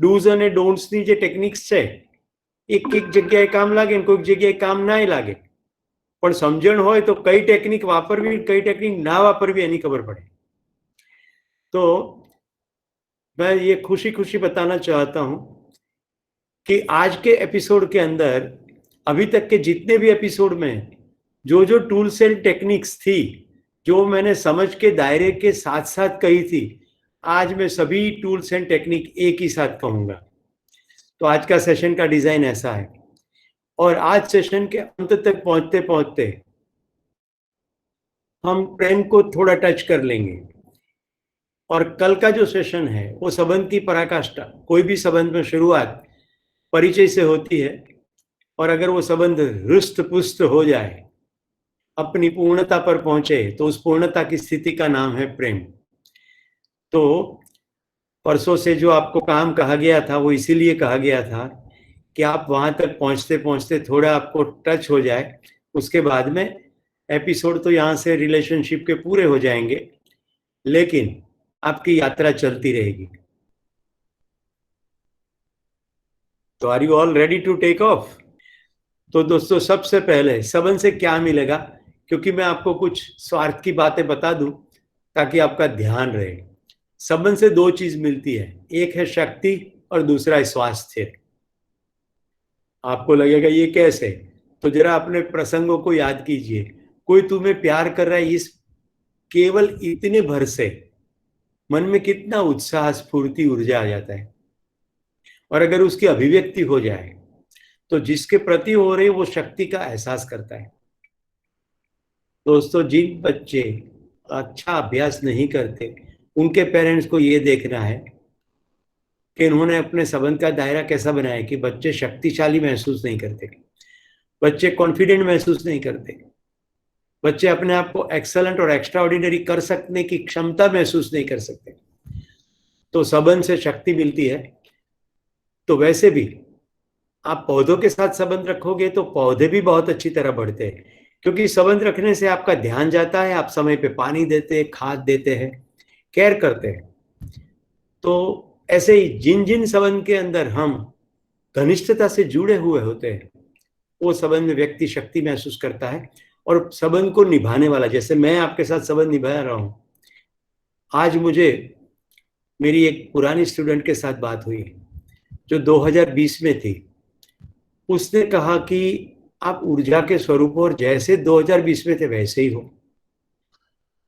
Do's અને ડોન્ટ્સની જે techniques છે એક જગ્યાએ કામ લાગે ને કોઈક જગ્યાએ કામ ના લાગે, પણ સમજણ હોય તો કઈ ટેકનિક વાપરવી કઈ ટેકનિક ના वापरवी એની ખબર પડે। तो मैं ये खुशी खुशी बताना चाहता हूं कि आज के एपिसोड के अंदर अभी तक के जितने भी एपिसोड में जो जो टूल्स एंड टेक्निक्स थी, जो मैंने समझ के दायरे के साथ साथ कही थी, आज मैं सभी टूल्स एंड टेक्निक एक ही साथ कहूंगा। तो आज का सेशन का डिजाइन ऐसा है, और आज सेशन के अंत तक पहुंचते पहुंचते हम प्रेम को थोड़ा टच कर लेंगे। और कल का जो सेशन है वो संबंध की पराकाष्ठा। कोई भी संबंध में शुरुआत परिचय से होती है, और अगर वो संबंध रुष्ट पुष्ट हो जाए, अपनी पूर्णता पर पहुंचे, तो उस पूर्णता की स्थिति का नाम है प्रेम। तो परसों से जो आपको काम कहा गया था वो इसीलिए कहा गया था कि आप वहां तक पहुंचते पहुंचते थोड़ा आपको टच हो जाए। उसके बाद में एपिसोड तो यहाँ से रिलेशनशिप के पूरे हो जाएंगे, लेकिन आपकी यात्रा चलती रहेगी। तो are you all ready to take off? तो दोस्तों, सबसे पहले संबंध से क्या मिलेगा, क्योंकि मैं आपको कुछ स्वार्थ की बातें बता दूं ताकि आपका ध्यान रहे। संबंध से दो चीज मिलती है, एक है शक्ति और दूसरा है स्वास्थ्य। आपको लगेगा ये कैसे? तो जरा अपने प्रसंगों को याद कीजिए। कोई तुम्हें प्यार कर रहा है, इस केवल इतने भर से मन में कितना उत्साह, स्फूर्ति, ऊर्जा आ जाता है। और अगर उसकी अभिव्यक्ति हो जाए तो जिसके प्रति हो रही वो शक्ति का एहसास करता है। दोस्तों, जिन बच्चे अच्छा अभ्यास नहीं करते उनके पेरेंट्स को ये देखना है कि इन्होंने अपने संबंध का दायरा कैसा बनाया कि बच्चे शक्तिशाली महसूस नहीं करते, बच्चे कॉन्फिडेंट महसूस नहीं करते, बच्चे अपने आप को एक्सेलेंट और एक्स्ट्रा ऑर्डिनरी कर सकने की क्षमता महसूस नहीं कर सकते। तो संबंध से शक्ति मिलती है। तो वैसे भी आप पौधों के साथ संबंध रखोगे तो पौधे भी बहुत अच्छी तरह बढ़ते हैं, क्योंकि संबंध रखने से आपका ध्यान जाता है, आप समय पे पानी देते हैं, खाद देते हैं, केयर करते हैं। तो ऐसे ही जिन जिन संबंध के अंदर हम घनिष्ठता से जुड़े हुए होते हैं, वो संबंध में व्यक्ति शक्ति महसूस करता है और संबंध को निभाने वाला। जैसे मैं आपके साथ संबंध निभा रहा हूं, आज मुझे मेरी एक पुरानी स्टूडेंट के साथ बात हुई जो 2020 में थी। उसने कहा कि आप ऊर्जा के स्वरूप और जैसे 2020 में थे वैसे ही हो।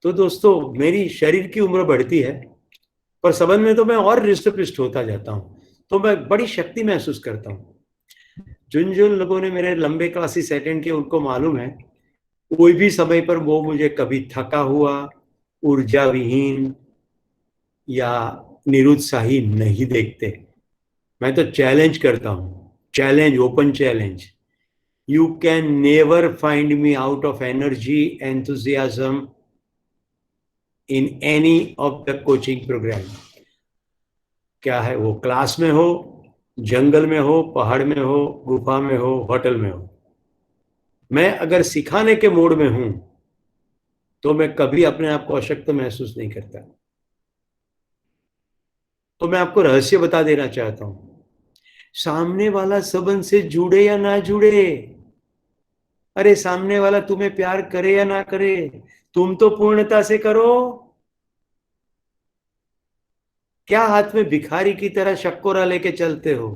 तो दोस्तों, मेरी शरीर की उम्र बढ़ती है पर संबंध में तो मैं और रिष्ट पुष्ट होता जाता हूँ, तो मैं बड़ी शक्ति महसूस करता हूँ। जिन जिन लोगों ने मेरे लंबे क्लासेस अटेंड किए उनको मालूम है, कोई भी समय पर वो मुझे कभी थका हुआ, ऊर्जा विहीन या निरुत्साही नहीं देखते। मैं तो चैलेंज करता हूँ, challenge, open challenge. You can never find me out of energy, enthusiasm in any of the coaching program. क्या है वो, क्लास में हो, जंगल में हो, पहाड़ में हो, गुफा में हो, होटल में हो, मैं अगर सिखाने के मोड में हूं तो मैं कभी अपने आप को अशक्त महसूस नहीं करता। तो मैं आपको रहस्य बता देना चाहता हूं, सामने वाला संबंध से जुड़े या ना जुड़े, अरे सामने वाला तुम्हें प्यार करे या ना करे, तुम तो पूर्णता से करो। क्या हाथ में भिखारी की तरह शक्कोरा लेके चलते हो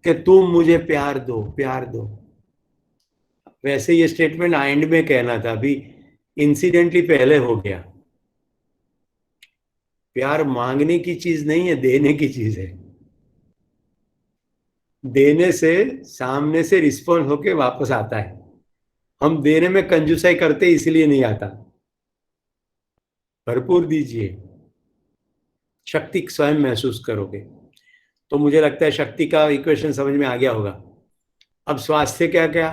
कि तुम मुझे प्यार दो, प्यार दो? वैसे ये स्टेटमेंट एंड में कहना था, अभी इंसिडेंटली पहले हो गया। प्यार मांगने की चीज नहीं है, देने की चीज है। देने से सामने से रिस्पॉन्स होके वापस आता है। हम देने में कंजूसाई करते इसलिए नहीं आता। भरपूर दीजिए, शक्ति स्वयं महसूस करोगे। तो मुझे लगता है शक्ति का इक्वेशन समझ में आ गया होगा। अब स्वास्थ्य क्या क्या,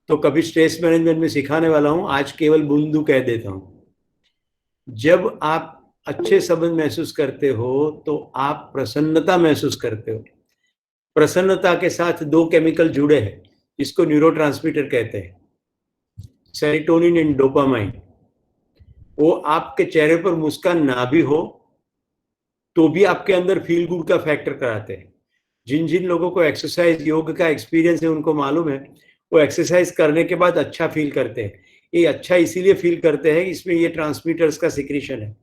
तो कभी स्ट्रेस मैनेजमेंट में सिखाने वाला हूं, आज केवल बूंदू कह देता हूं। जब आप अच्छे संबंध महसूस करते हो तो आप प्रसन्नता महसूस करते हो। प्रसन्नता के साथ दो केमिकल जुड़े हैं, इसको न्यूरोट्रांसमीटर कहते हैं, सेरोटोनिन एंड डोपामाइन। वो आपके चेहरे पर मुस्कान ना भी हो तो भी आपके अंदर फील गुड का फैक्टर कराते हैं। जिन जिन लोगों को एक्सरसाइज योग का एक्सपीरियंस है उनको मालूम है, वो एक्सरसाइज करने के बाद अच्छा फील करते हैं। ये अच्छा इसीलिए फील करते हैं, इसमें ये ट्रांसमीटर्स का सिक्रीशन है।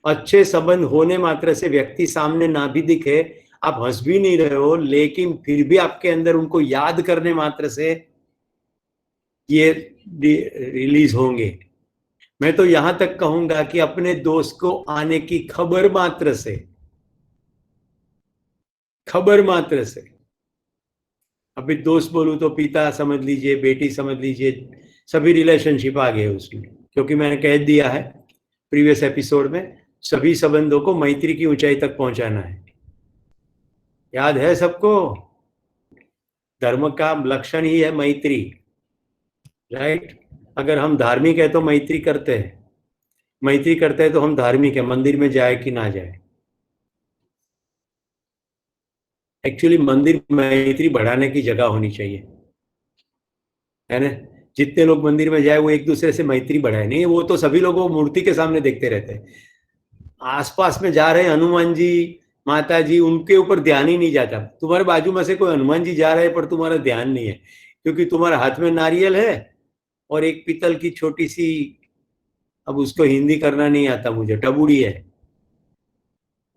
अच्छे संबंध होने मात्र से व्यक्ति सामने ना भी दिखे, आप हंस भी नहीं रहे हो, लेकिन फिर भी आपके अंदर उनको याद करने मात्र से ये रिलीज होंगे। मैं तो यहां तक कहूंगा कि अपने दोस्त को आने की खबर मात्र से, अभी दोस्त बोलूं तो पिता समझ लीजिए, बेटी समझ लीजिए, सभी रिलेशनशिप आ गए उसमें, क्योंकि मैंने कह दिया है प्रीवियस एपिसोड में, सभी संबंधों को मैत्री की ऊंचाई तक पहुंचाना है। याद है सबको? धर्म का लक्षण ही है मैत्री, राइट? अगर हम धार्मिक है तो मैत्री करते हैं, मैत्री करते हैं तो हम धार्मिक है, मंदिर में जाए कि ना जाए। एक्चुअली मंदिर मैत्री बढ़ाने की जगह होनी चाहिए, है ना? जितने लोग मंदिर में जाए वो एक दूसरे से मैत्री बढ़ाए, नहीं वो तो सभी लोग वो मूर्ति के सामने देखते रहते हैं। आसपास में जा रहे हनुमान जी, माता जी, उनके ऊपर ध्यान ही नहीं जाता। तुम्हारे बाजू में से कोई हनुमान जी जा रहे हैं पर तुम्हारा ध्यान नहीं है, क्योंकि तुम्हारे हाथ में नारियल है और एक पीतल की छोटी सी, अब उसको हिंदी करना नहीं आता मुझे, टबूड़ी है,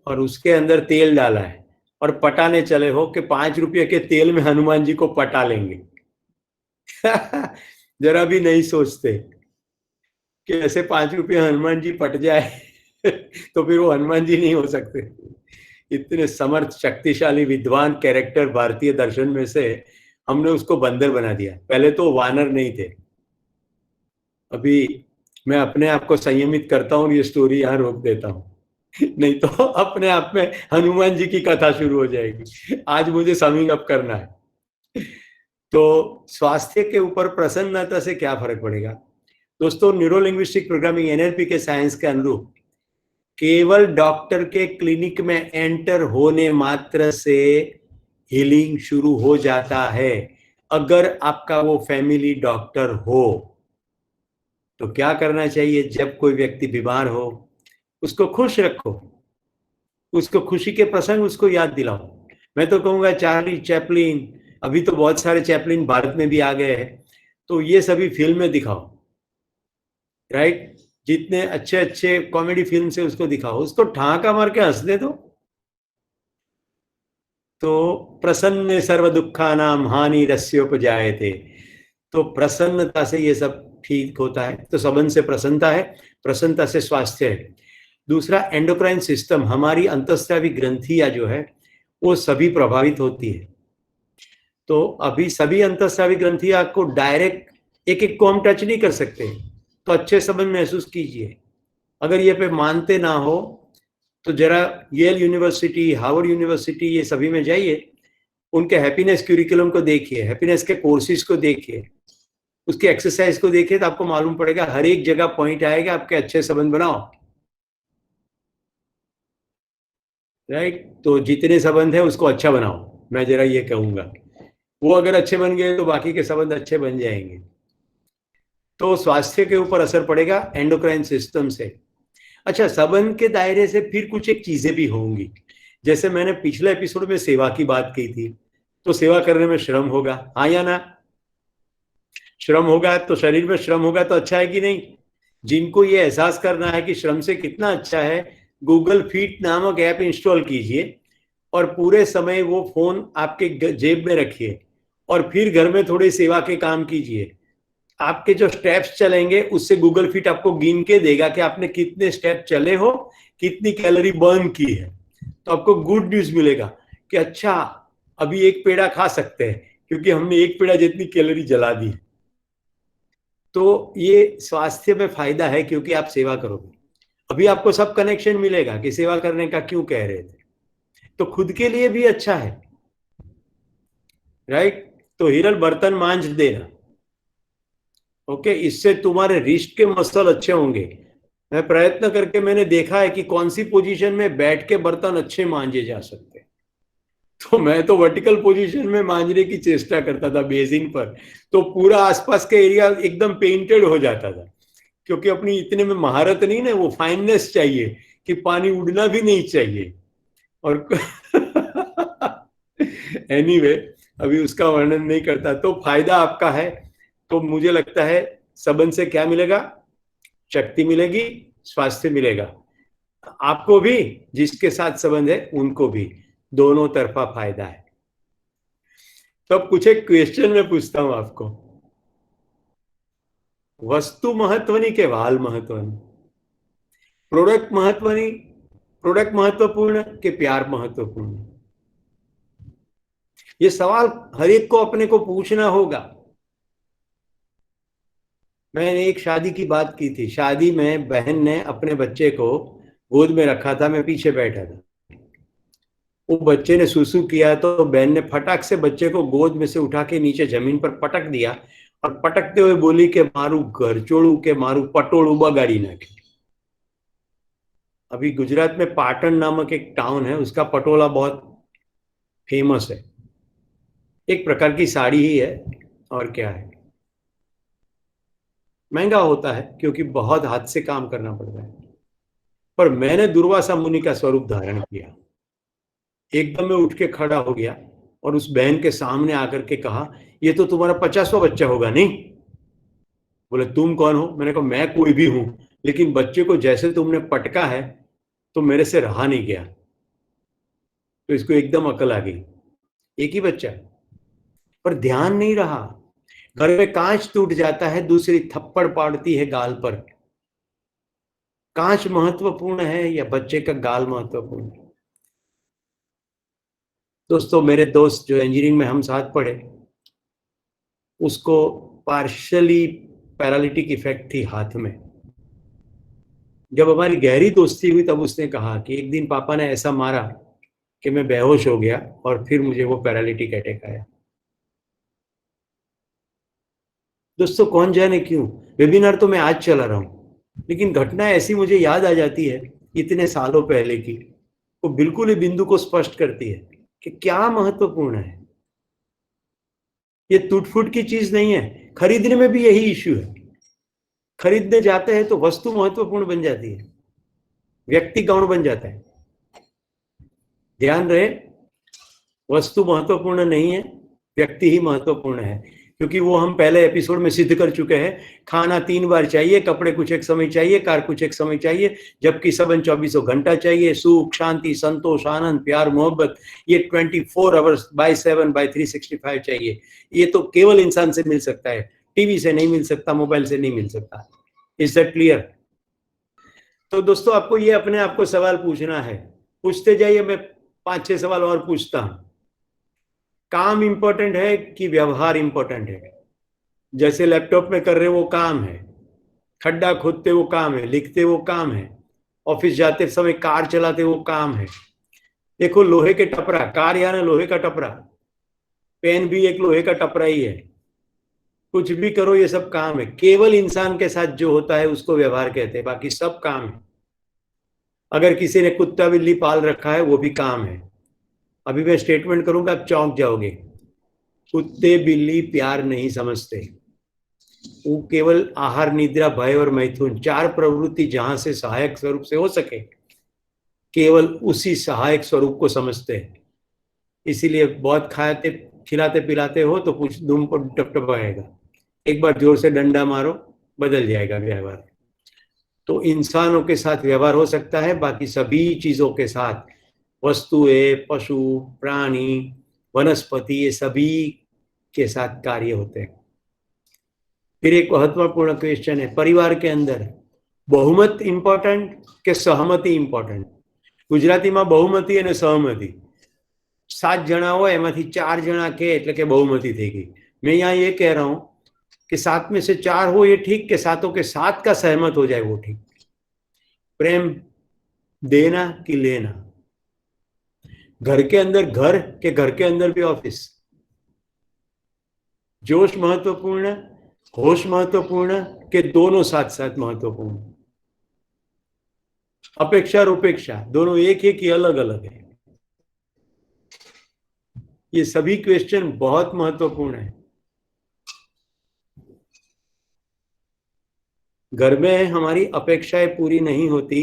और उसके अंदर तेल डाला है, और पटाने चले हो कि 5 रुपये के तेल में हनुमान जी को पटा लेंगे। जरा भी नहीं सोचते कि ऐसे 5 रुपये हनुमान जी पट जाए तो फिर वो हनुमान जी नहीं हो सकते। इतने समर्थ, शक्तिशाली, विद्वान कैरेक्टर भारतीय दर्शन में से हमने उसको बंदर बना दिया। पहले तो वानर नहीं थे। अभी मैं अपने आप को संयमित करता हूँ, ये स्टोरी यहाँ रोक देता हूँ, नहीं तो अपने आप में हनुमान जी की कथा शुरू हो जाएगी। आज मुझे समिंग अप करना है। तो स्वास्थ्य के ऊपर प्रसन्नता से क्या फर्क पड़ेगा दोस्तों? न्यूरो लिंग्विस्टिक प्रोग्रामिंग, एनएलपी के साइंस के अनुरूप केवल डॉक्टर के क्लिनिक में एंटर होने मात्र से हीलिंग शुरू हो जाता है, अगर आपका वो फैमिली डॉक्टर हो। तो क्या करना चाहिए? जब कोई व्यक्ति बीमार हो उसको खुश रखो, उसको खुशी के प्रसंग उसको याद दिलाओ। मैं तो कहूंगा चार्ली चैपलिन, अभी तो बहुत सारे चैपलिन भारत में भी आ गए हैं, तो ये सभी फिल्म में दिखाओ, राइट? जितने अच्छे अच्छे कॉमेडी फिल्म से उसको दिखाओ, उसको ठहाका मार के हंस दे दो। तो प्रसन्न सर्व दुखा नाम हानि रस्योपजायते, तो प्रसन्नता से ये सब ठीक होता है। तो संबंध से प्रसन्नता है, प्रसन्नता से स्वास्थ्य है। दूसरा, एंडोक्राइन सिस्टम, हमारी अंतःस्रावी ग्रंथियां जो है वो सभी प्रभावित होती है। तो अभी सभी अंतःस्रावी ग्रंथियां को डायरेक्ट एक एक को हम टच नहीं कर सकते, तो अच्छे संबंध महसूस कीजिए। अगर ये पे मानते ना हो तो जरा येल यूनिवर्सिटी, हार्वर्ड यूनिवर्सिटी, ये सभी में जाइए, उनके हैप्पीनेस क्यूरिकुलम को देखिए, हैप्पीनेस के कोर्सेज को देखिए, उसके एक्सरसाइज को देखिए, तो आपको मालूम पड़ेगा, हर एक जगह पॉइंट आएगा आपके अच्छे संबंध बनाओ, राइट? तो जितने संबंध है उसको अच्छा बनाओ, मैं जरा ये कहूंगा। वो अगर अच्छे बन गए तो बाकी के संबंध अच्छे बन जाएंगे। तो स्वास्थ्य के ऊपर असर पड़ेगा एंडोक्राइन सिस्टम से। अच्छा, संबंध के दायरे से फिर कुछ एक चीजें भी होंगी। जैसे मैंने पिछले एपिसोड में सेवा की बात की थी, तो सेवा करने में श्रम होगा, हाँ या ना? श्रम होगा तो शरीर में श्रम होगा तो अच्छा है कि नहीं? जिनको ये एहसास करना है कि श्रम से कितना अच्छा है, गूगल फीट नामक ऐप इंस्टॉल कीजिए और पूरे समय वो फोन आपके जेब में रखिए और फिर घर में थोड़ी सेवा के काम कीजिए। आपके जो स्टेप्स चलेंगे उससे गूगल फिट आपको गिन के देगा कि आपने कितने स्टेप चले हो, कितनी कैलोरी बर्न की है। तो आपको गुड न्यूज मिलेगा कि अच्छा, अभी एक पेड़ा खा सकते हैं क्योंकि हमने एक पेड़ा जितनी कैलोरी जला दी। तो ये स्वास्थ्य में फायदा है क्योंकि आप सेवा करोगे। अभी आपको सब कनेक्शन मिलेगा कि सेवा करने का क्यों कह रहे थे, तो खुद के लिए भी अच्छा है, राइट? तो हिरल बर्तन मांझ देना, ओके, इससे तुम्हारे रिस्ट के मसल अच्छे होंगे। मैं प्रयत्न करके मैंने देखा है कि कौन सी पोजीशन में बैठ के बर्तन अच्छे मांजे जा सकते हैं। तो मैं तो वर्टिकल पोजीशन में मांजने की चेष्टा करता था बेसिन पर, तो पूरा आसपास का एरिया एकदम पेंटेड हो जाता था, क्योंकि अपनी इतने में महारत नहीं ना, वो फाइननेस चाहिए कि पानी उड़ना भी नहीं चाहिए, और एनीवे अभी उसका वर्णन नहीं करता। तो फायदा आपका है, तो मुझे लगता है संबंध से क्या मिलेगा? शक्ति मिलेगी, स्वास्थ्य मिलेगा, आपको भी, जिसके साथ संबंध है उनको भी, दोनों तरफा फायदा है। तो अब कुछ एक क्वेश्चन मैं पूछता हूं आपको, वस्तु महत्वनी के वाल महत्वनी, प्रोडक्ट महत्वनी, प्रोडक्ट महत्वपूर्ण के प्यार महत्वपूर्ण? ये सवाल हर एक को अपने को पूछना होगा। मैंने एक शादी की बात की थी, शादी में बहन ने अपने बच्चे को गोद में रखा था, मैं पीछे बैठा था। वो बच्चे ने सुसु किया तो बहन ने फटाक से बच्चे को गोद में से उठा के नीचे जमीन पर पटक दिया, और पटकते हुए बोली के मारू घर चोड़ू के मारू पटोड़ू बगाड़ी नाखे। अभी गुजरात में पाटन नामक एक टाउन है, उसका पटोला बहुत फेमस है। एक प्रकार की साड़ी ही है, और क्या है। महंगा होता है क्योंकि बहुत हाथ से काम करना पड़ता है। पर मैंने दुर्वासा मुनि का स्वरूप धारण किया, एकदम में उठ के खड़ा हो गया और उस बहन के सामने आकर के कहा, ये तो तुम्हारा 50वां बच्चा होगा नहीं? बोले तुम कौन हो? मैंने कहा मैं कोई भी हूं, लेकिन बच्चे को जैसे तुमने पटका है तो मेरे से रहा नहीं गया। तो इसको एकदम अकल आ गई, एक ही बच्चा है। पर ध्यान नहीं रहा, घर में कांच टूट जाता है, दूसरी थप्पड़ पड़ती है गाल पर। कांच महत्वपूर्ण है या बच्चे का गाल महत्वपूर्ण है? दोस्तों, मेरे दोस्त जो इंजीनियरिंग में हम साथ पढ़े, उसको पार्शली पैरालिटिक इफेक्ट थी हाथ में। जब हमारी गहरी दोस्ती हुई तब उसने कहा कि एक दिन पापा ने ऐसा मारा कि मैं बेहोश हो गया और फिर मुझे वो पैरालिटिक अटैक आया। दोस्तों, कौन जाने क्यों वेबिनार तो मैं आज चला रहा हूं, लेकिन घटना ऐसी मुझे याद आ जाती है इतने सालों पहले की, वो बिल्कुल ही बिंदु को स्पष्ट करती है कि क्या महत्वपूर्ण है। ये टूट फूट की चीज नहीं है। खरीदने में भी यही इश्यू है। खरीदने जाते हैं तो वस्तु महत्वपूर्ण बन जाती है, व्यक्ति गौण बन जाता है। ध्यान रहे, वस्तु महत्वपूर्ण नहीं है, व्यक्ति ही महत्वपूर्ण है। क्योंकि वो हम पहले एपिसोड में सिद्ध कर चुके हैं, खाना 3 बार चाहिए, कपड़े कुछ एक समय चाहिए, कार कुछ एक समय चाहिए, जबकि संबंध 24 घंटा चाहिए। सुख, शांति, संतोष, आनंद, प्यार, मोहब्बत, ये 24 आवर्स/7/365 चाहिए। ये तो केवल इंसान से मिल सकता है, टीवी से नहीं मिल सकता, मोबाइल से नहीं मिल सकता। Is that clear? तो दोस्तों, आपको ये अपने आप को सवाल पूछना है, पूछते जाइए, मैं 5-6 सवाल और पूछता हूं। काम इंपॉर्टेंट है कि व्यवहार इंपॉर्टेंट है? जैसे लैपटॉप में कर रहे वो काम है, खड्डा खोदते वो काम है, लिखते वो काम है, ऑफिस जाते समय कार चलाते वो काम है। देखो, लोहे के टपरा, कार यानी लोहे का टपरा, पेन भी एक लोहे का टपरा ही है। कुछ भी करो, ये सब काम है। केवल इंसान के साथ जो होता है उसको व्यवहार कहते हैं, बाकी सब काम है। अगर किसी ने कुत्ता बिल्ली पाल रखा है वो भी काम है। अभी मैं स्टेटमेंट करूंगा, आप चौंक जाओगे। कुत्ते बिल्ली प्यार नहीं समझते, वो केवल आहार, निद्रा, भय और मैथुन, 4 प्रवृत्ति जहां से सहायक स्वरूप से हो सके, केवल उसी सहायक स्वरूप को समझते हैं। इसीलिए बहुत खाते खिलाते पिलाते हो तो कुछ दुम पर टपटपाएगा, एक बार जोर से डंडा मारो, बदल जाएगा व्यवहार। तो इंसानों के साथ व्यवहार हो सकता है, बाकी सभी चीजों के साथ, वस्तुएं, पशु, प्राणी, वनस्पति, ये सभी के साथ कार्य होते हैं। फिर एक महत्वपूर्ण क्वेश्चन है, परिवार के अंदर बहुमत इंपॉर्टेंट के सहमति इंपॉर्टेंट? गुजराती में बहुमती અને सहमति, 7 જણા હોય એમાંથી 4 જણા કે એટલે કે बहुमती થઈ गई। मैं यहाँ ये कह रहा हूं कि 7 में से 4 हो ये ठीक, के सातों के 7 का सहमत हो जाए वो ठीक। प्रेम देना कि लेना? घर के अंदर घर के घर के अंदर भी ऑफिस? जोश महत्वपूर्ण, होश महत्वपूर्ण के दोनों साथ साथ महत्वपूर्ण? अपेक्षा और उपेक्षा दोनों एक है कि अलग अलग है? ये सभी क्वेश्चन बहुत महत्वपूर्ण है। घर में हमारी अपेक्षाएं पूरी नहीं होती,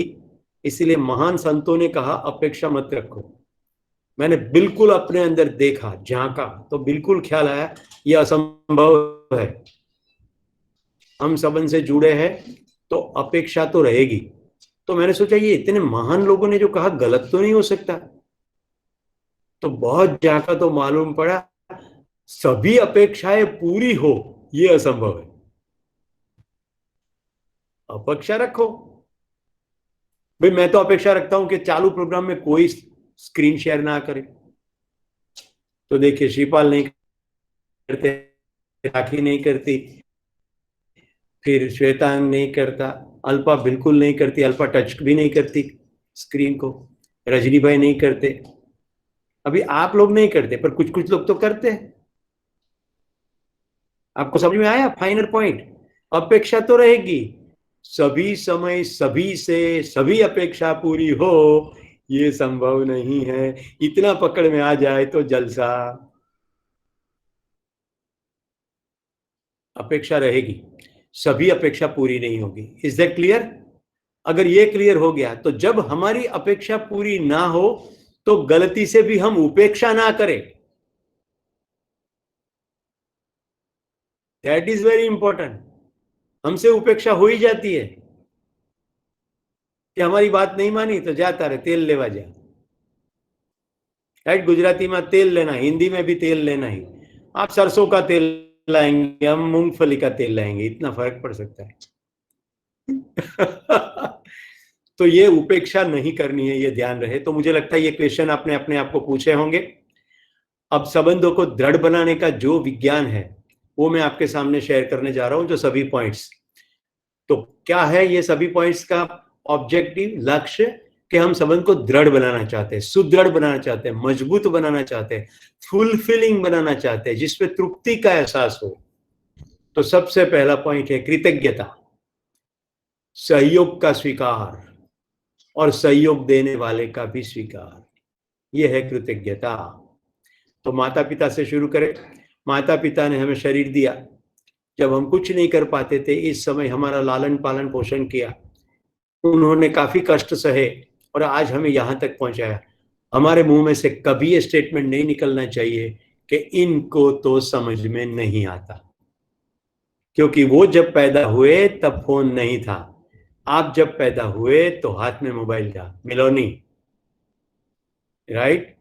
इसलिए महान संतों ने कहा अपेक्षा मत रखो। मैंने बिल्कुल अपने अंदर देखा, झांका, तो बिल्कुल ख्याल आया ये असंभव है। हम सबन से जुड़े हैं तो अपेक्षा तो रहेगी। तो मैंने सोचा ये इतने महान लोगों ने जो कहा गलत तो नहीं हो सकता। तो बहुत झांका तो मालूम पड़ा सभी अपेक्षाएं पूरी हो ये असंभव है। अपेक्षा रखो भाई, मैं तो अपेक्षा रखता हूं कि चालू प्रोग्राम में कोई स्क्रीन शेयर ना करे। तो देखिए शिपाल नहीं करते, राखी नहीं करती, फिर श्वेतांग नहीं करता, अल्पा बिल्कुल नहीं करती, अल्पा टच भी नहीं करती स्क्रीन को, रजनी भाई नहीं करते, अभी आप लोग नहीं करते पर कुछ कुछ लोग तो करते हैं। आपको समझ में आया फाइनल पॉइंट? अपेक्षा तो रहेगी, सभी समय सभी से सभी अपेक्षा पूरी हो ये संभव नहीं है। इतना पकड़ में आ जाए तो जलसा। अपेक्षा रहेगी, सभी अपेक्षा पूरी नहीं होगी। Is that clear? अगर ये क्लियर हो गया तो जब हमारी अपेक्षा पूरी ना हो तो गलती से भी हम उपेक्षा ना करें। That is very important. हमसे उपेक्षा हो ही जाती है कि हमारी बात नहीं मानी तो जाता रहे तेल लेवा जा। राइट, गुजराती में तेल लेना, हिंदी में भी तेल लेना ही। आप सरसों का तेल लाएंगे, हम मूंगफली का तेल लाएंगे, इतना फर्क पड़ सकता है। तो ये उपेक्षा नहीं करनी है, ये ध्यान रहे। तो मुझे लगता है ये क्वेश्चन आपने अपने आप को पूछे होंगे। अब संबंधों को दृढ़ बनाने का जो विज्ञान है वो मैं आपके सामने शेयर करने जा रहा हूं, जो सभी पॉइंट्स। तो क्या है ये सभी पॉइंट्स का ऑब्जेक्टिव, लक्ष्य? कि हम संबंध को दृढ़ बनाना चाहते हैं, सुदृढ़ बनाना चाहते हैं, मजबूत बनाना चाहते हैं, फुलफिलिंग बनाना चाहते हैं, जिसपे तृप्ति का एहसास हो। तो सबसे पहला पॉइंट है कृतज्ञता, सहयोग का स्वीकार और सहयोग देने वाले का भी स्वीकार। यह है कृतज्ञता। तो माता पिता से शुरू करें। माता पिता ने हमें शरीर दिया, जब हम कुछ नहीं कर पाते थे इस समय हमारा लालन पालन पोषण किया, उन्होंने काफी कष्ट सहे और आज हमें यहां तक पहुंचाया। हमारे मुंह में से कभी ये स्टेटमेंट नहीं निकलना चाहिए कि इनको तो समझ में नहीं आता, क्योंकि वो जब पैदा हुए तब फोन नहीं था, आप जब पैदा हुए तो हाथ में मोबाइल था, मिलोनी। राइट?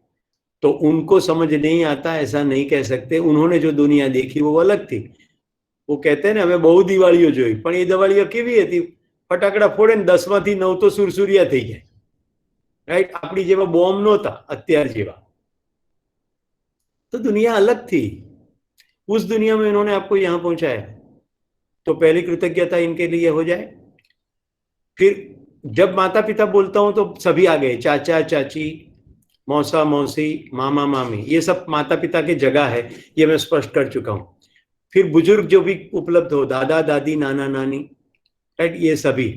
तो उनको समझ नहीं आता ऐसा नहीं कह सकते, उन्होंने जो दुनिया देखी वो अलग थी। वो कहते हैं ने અમે બહુ દિવાળીઓ જોઈ, પણ એ દિવાળીઓ કેવી હતી? ફટાકડા ફોડે ને 10 માંથી 9 તો સુરસુરિયા થઈ જાય। રાઈટ? આપણી જેવા બોમ્બ નહોતા અત્યાર જેવા। तो दुनिया अलग थी, उस दुनिया में इन्होंने आपको यहां पहुंचाया। तो पहली कृतज्ञता इनके लिए हो जाए। फिर जब माता पिता बोलता हूं तो सभी आ गए, चाचा चाची, मौसा मौसी, मामा मामी, ये सब माता पिता की जगह है, ये मैं स्पष्ट कर चुका हूं। फिर बुजुर्ग जो भी उपलब्ध हो, दादा दादी नाना नानी, राइट, ये सभी।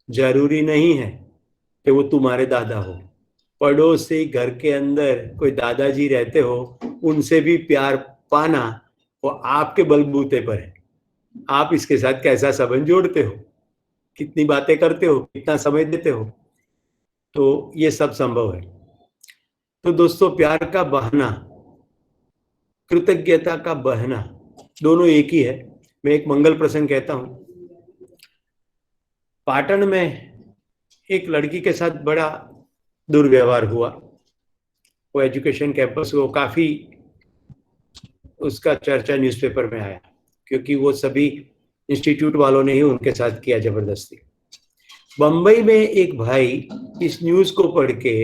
जरूरी नहीं है कि वो तुम्हारे दादा हो, पड़ोसी घर के अंदर कोई दादाजी रहते हो, उनसे भी प्यार पाना वो आपके बलबूते पर है। आप इसके साथ कैसा संबंध जोड़ते हो, कितनी बातें करते हो, कितना समय देते हो, तो ये सब संभव है। तो दोस्तों प्यार का बहाना, कृतज्ञता का बहाना, दोनों एक ही है। मैं एक मंगल प्रसंग कहता हूं। पाटन में एक लड़की के साथ बड़ा दुर्व्यवहार हुआ। वो एजुकेशन कैंपस, वो काफी उसका चर्चा न्यूज़पेपर में आया, क्योंकि वो सभी इंस्टीट्यूट वालों ने ही उनके साथ किया जबरदस्ती। बंबई में एक भाई इस न्यूज को पढ़ के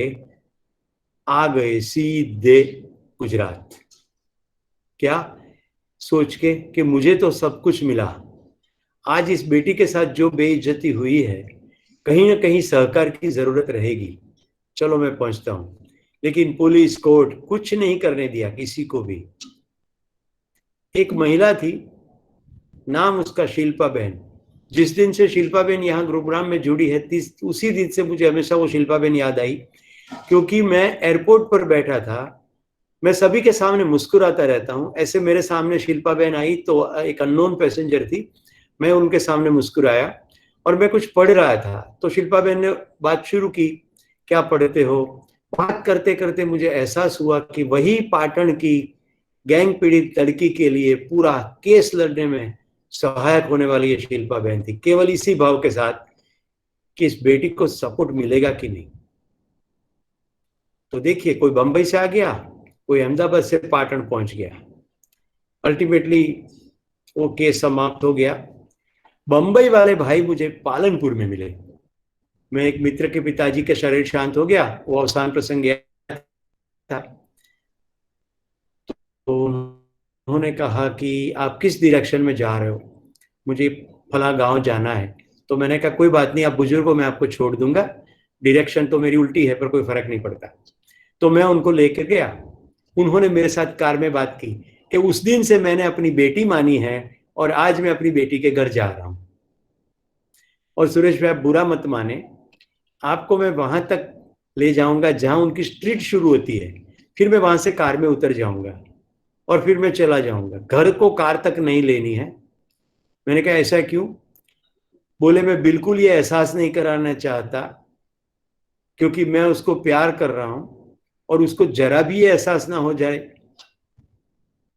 आ गए सीधे गुजरात। क्या सोच के कि मुझे तो सब कुछ मिला, आज इस बेटी के साथ जो बेइज्जती हुई है, कहीं ना कहीं सहकार की जरूरत रहेगी, चलो मैं पहुंचता हूं। लेकिन पुलिस कोर्ट कुछ नहीं करने दिया किसी को भी। एक महिला थी, नाम उसका शिल्पा बहन। जिस दिन से शिल्पा बहन यहाँ गुरुग्राम में जुड़ी है, उसी दिन से मुझे हमेशा वो शिल्पा बहन याद आई, क्योंकि मैं एयरपोर्ट पर बैठा था, मैं सभी के सामने मुस्कुराता रहता हूँ, ऐसे मेरे सामने शिल्पा बहन आई तो एक अननोन पैसेंजर थी, मैं उनके सामने मुस्कुराया और मैं कुछ पढ़ रहा था। तो शिल्पा बहन ने बात शुरू की, क्या पढ़ते हो? बात करते करते मुझे एहसास हुआ कि वही पाटन की गैंग पीड़ित लड़की के लिए पूरा केस लड़ने में सहायक होने वाली ये शिल्पा बहन थी, केवल इसी भाव के साथ कि इस बेटी को सपोर्ट मिलेगा कि नहीं। तो देखिए, कोई बंबई से आ गया, कोई अहमदाबाद से पाटन पहुंच गया। अल्टीमेटली वो केस समाप्त हो गया। बंबई वाले भाई मुझे पालनपुर में मिले। मैं एक मित्र के पिताजी के शरीर शांत हो गया, वो अवसान प्रसंग गया था। तो उन्होंने कहा कि आप किस डायरेक्शन में जा रहे हो, मुझे फला गांव जाना है। तो मैंने कहा कोई बात नहीं, आप बुजुर्ग हो, मैं आपको छोड़ दूंगा, डायरेक्शन तो मेरी उल्टी है पर कोई फर्क नहीं पड़ता। तो मैं उनको लेकर गया। उन्होंने मेरे साथ कार में बात की कि उस दिन से मैंने अपनी बेटी मानी है और आज मैं अपनी बेटी के घर जा रहा हूं। और सुरेश भाई, बुरा मत माने, आपको मैं वहां तक ले जाऊंगा जहां उनकी स्ट्रीट शुरू होती है, फिर मैं वहां से कार में उतर जाऊंगा और फिर मैं चला जाऊंगा। घर को कार तक नहीं लेनी है। मैंने कहा ऐसा क्यों? बोले मैं बिल्कुल ये एहसास नहीं कराना चाहता, क्योंकि मैं उसको प्यार कर रहा हूं और उसको जरा भी ये एहसास ना हो जाए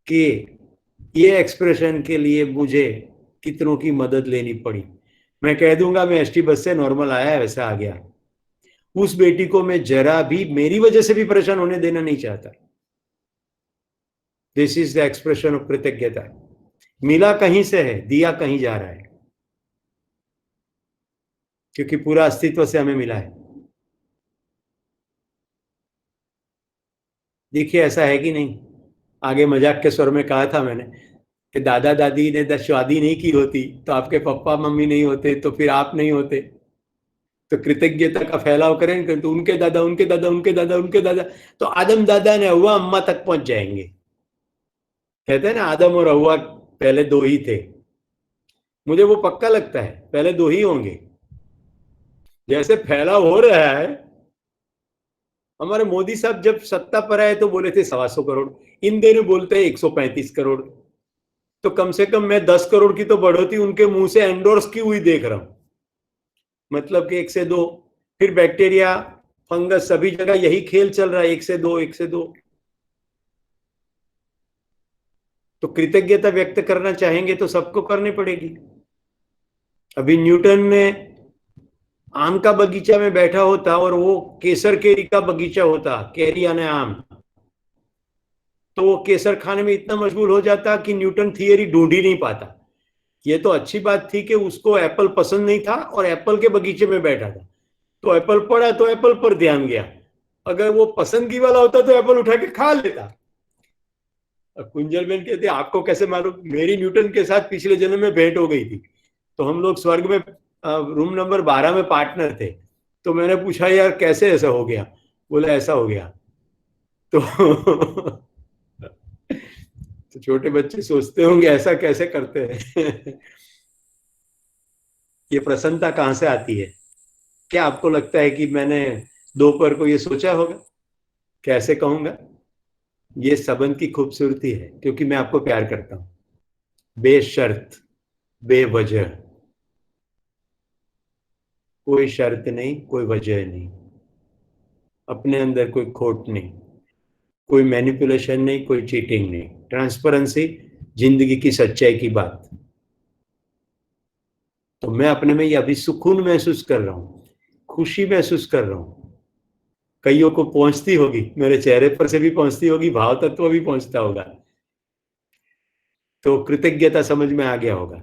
कि ये एक्सप्रेशन के लिए मुझे कितनों की मदद लेनी पड़ी। मैं कह दूंगा मैं एसटी बस से नॉर्मल आया वैसा आ गया। उस बेटी को मैं जरा भी मेरी वजह से भी परेशान होने देना नहीं चाहता। This is the expression of कृतज्ञता। मिला कहीं से है, दिया कहीं जा रहा है, क्योंकि पूरा अस्तित्व से हमें मिला है। देखिए ऐसा है कि नहीं? आगे मजाक के स्वर में कहा था मैंने कि दादा दादी ने शादी नहीं की होती तो आपके पापा मम्मी नहीं होते, तो फिर आप नहीं होते। तो कृतज्ञता का फैलाव करें तो उनके दादा उनके दादा उनके दादा उनके दादा, तो आदम दादा ने हवा अम्मा तक पहुंच जाएंगे। कहते हैं ना, आदम और हवा पहले दो ही थे। मुझे वो पक्का लगता है, पहले दो ही होंगे। जैसे फैलाव हो रहा है, हमारे मोदी साहब जब सत्ता पर आए तो बोले थे 125 करोड़, इन दिनों बोलते हैं 135 करोड़। तो कम से कम मैं 10 करोड़ की तो बढ़ोतरी उनके मुंह से एंडोर्स की हुई देख रहा हूं। मतलब कि 1 से 2, फिर बैक्टीरिया फंगस सभी जगह यही खेल चल रहा है, 1 से 2 1 से 2। तो कृतज्ञता व्यक्त करना चाहेंगे तो सबको करनी पड़ेगी। अभी न्यूटन ने आम का बगीचा में बैठा होता और वो केसर केरी का बगीचा होता, कैरी यानी आम, तो वो केसर खाने में इतना मशगूल हो जाता कि न्यूटन थियरी ढूंढ ही नहीं पाता। ये तो अच्छी बात थी कि उसको एप्पल पसंद नहीं था और एप्पल के बगीचे में बैठा था, तो एप्पल पड़ा तो एप्पल पर ध्यान गया। अगर वो पसंदगी वाला होता तो एप्पल उठा के खा लेता। कुंजल बेन कहते आपको कैसे मालूम? मेरी न्यूटन के साथ पिछले जन्म में भेंट हो गई थी। तो हम लोग स्वर्ग में रूम नंबर 12 में पार्टनर थे। तो मैंने पूछा यार कैसे ऐसा हो गया? बोला ऐसा हो गया। तो तो छोटे बच्चे सोचते होंगे ऐसा कैसे करते हैं। ये प्रसन्नता कहां से आती है? क्या आपको लगता है कि मैंने दोपहर को ये सोचा होगा? कैसे कहूंगा? ये संबंध की खूबसूरती है, क्योंकि मैं आपको प्यार करता हूं बेशर्त, बेवजह। कोई शर्त नहीं, कोई वजह नहीं, अपने अंदर कोई खोट नहीं, कोई मैनिपुलेशन नहीं, कोई चीटिंग नहीं, ट्रांसपेरेंसी, जिंदगी की सच्चाई की बात। तो मैं अपने में ये अभी सुकून महसूस कर रहा हूं, खुशी महसूस कर रहा हूं। कईयों को पहुंचती होगी, मेरे चेहरे पर से भी पहुंचती होगी, भाव तत्व भी पहुंचता होगा। तो कृतज्ञता समझ में आ गया होगा।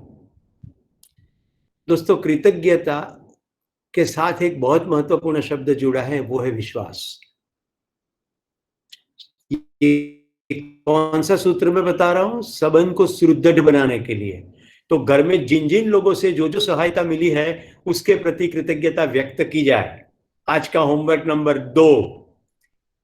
दोस्तों, कृतज्ञता के साथ एक बहुत महत्वपूर्ण शब्द जुड़ा है, वो है विश्वास। ये कौन सा सूत्र मैं बता रहा हूं? संबंध को सुदृढ़ बनाने के लिए। तो घर में जिन जिन लोगों से जो जो सहायता मिली है उसके प्रति कृतज्ञता व्यक्त की जाए। आज का homework number 2,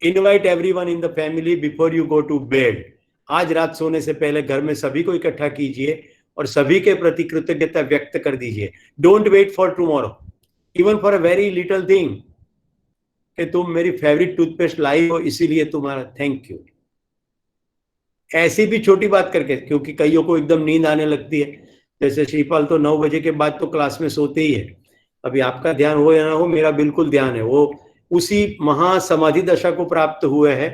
invite everyone in the family before you go to bed. आज रात सोने से पहले घर में सभी को इकट्ठा कीजिए और सभी के प्रति कृतज्ञता व्यक्त कर दीजिए। Don't wait for tomorrow, even for a very little thing, कि तुम मेरी फेवरेट टूथपेस्ट लाई हो इसीलिए तुम्हारा थैंक यू। ऐसी भी छोटी बात करके, क्योंकि कईयों को एकदम नींद आने लगती है। जैसे श्रीपाल तो 9 बजे के बाद तो क्लास में सोते ही है। अभी आपका ध्यान हो या ना हो, मेरा बिल्कुल ध्यान है। वो उसी महासमाधि दशा को प्राप्त हुए हैं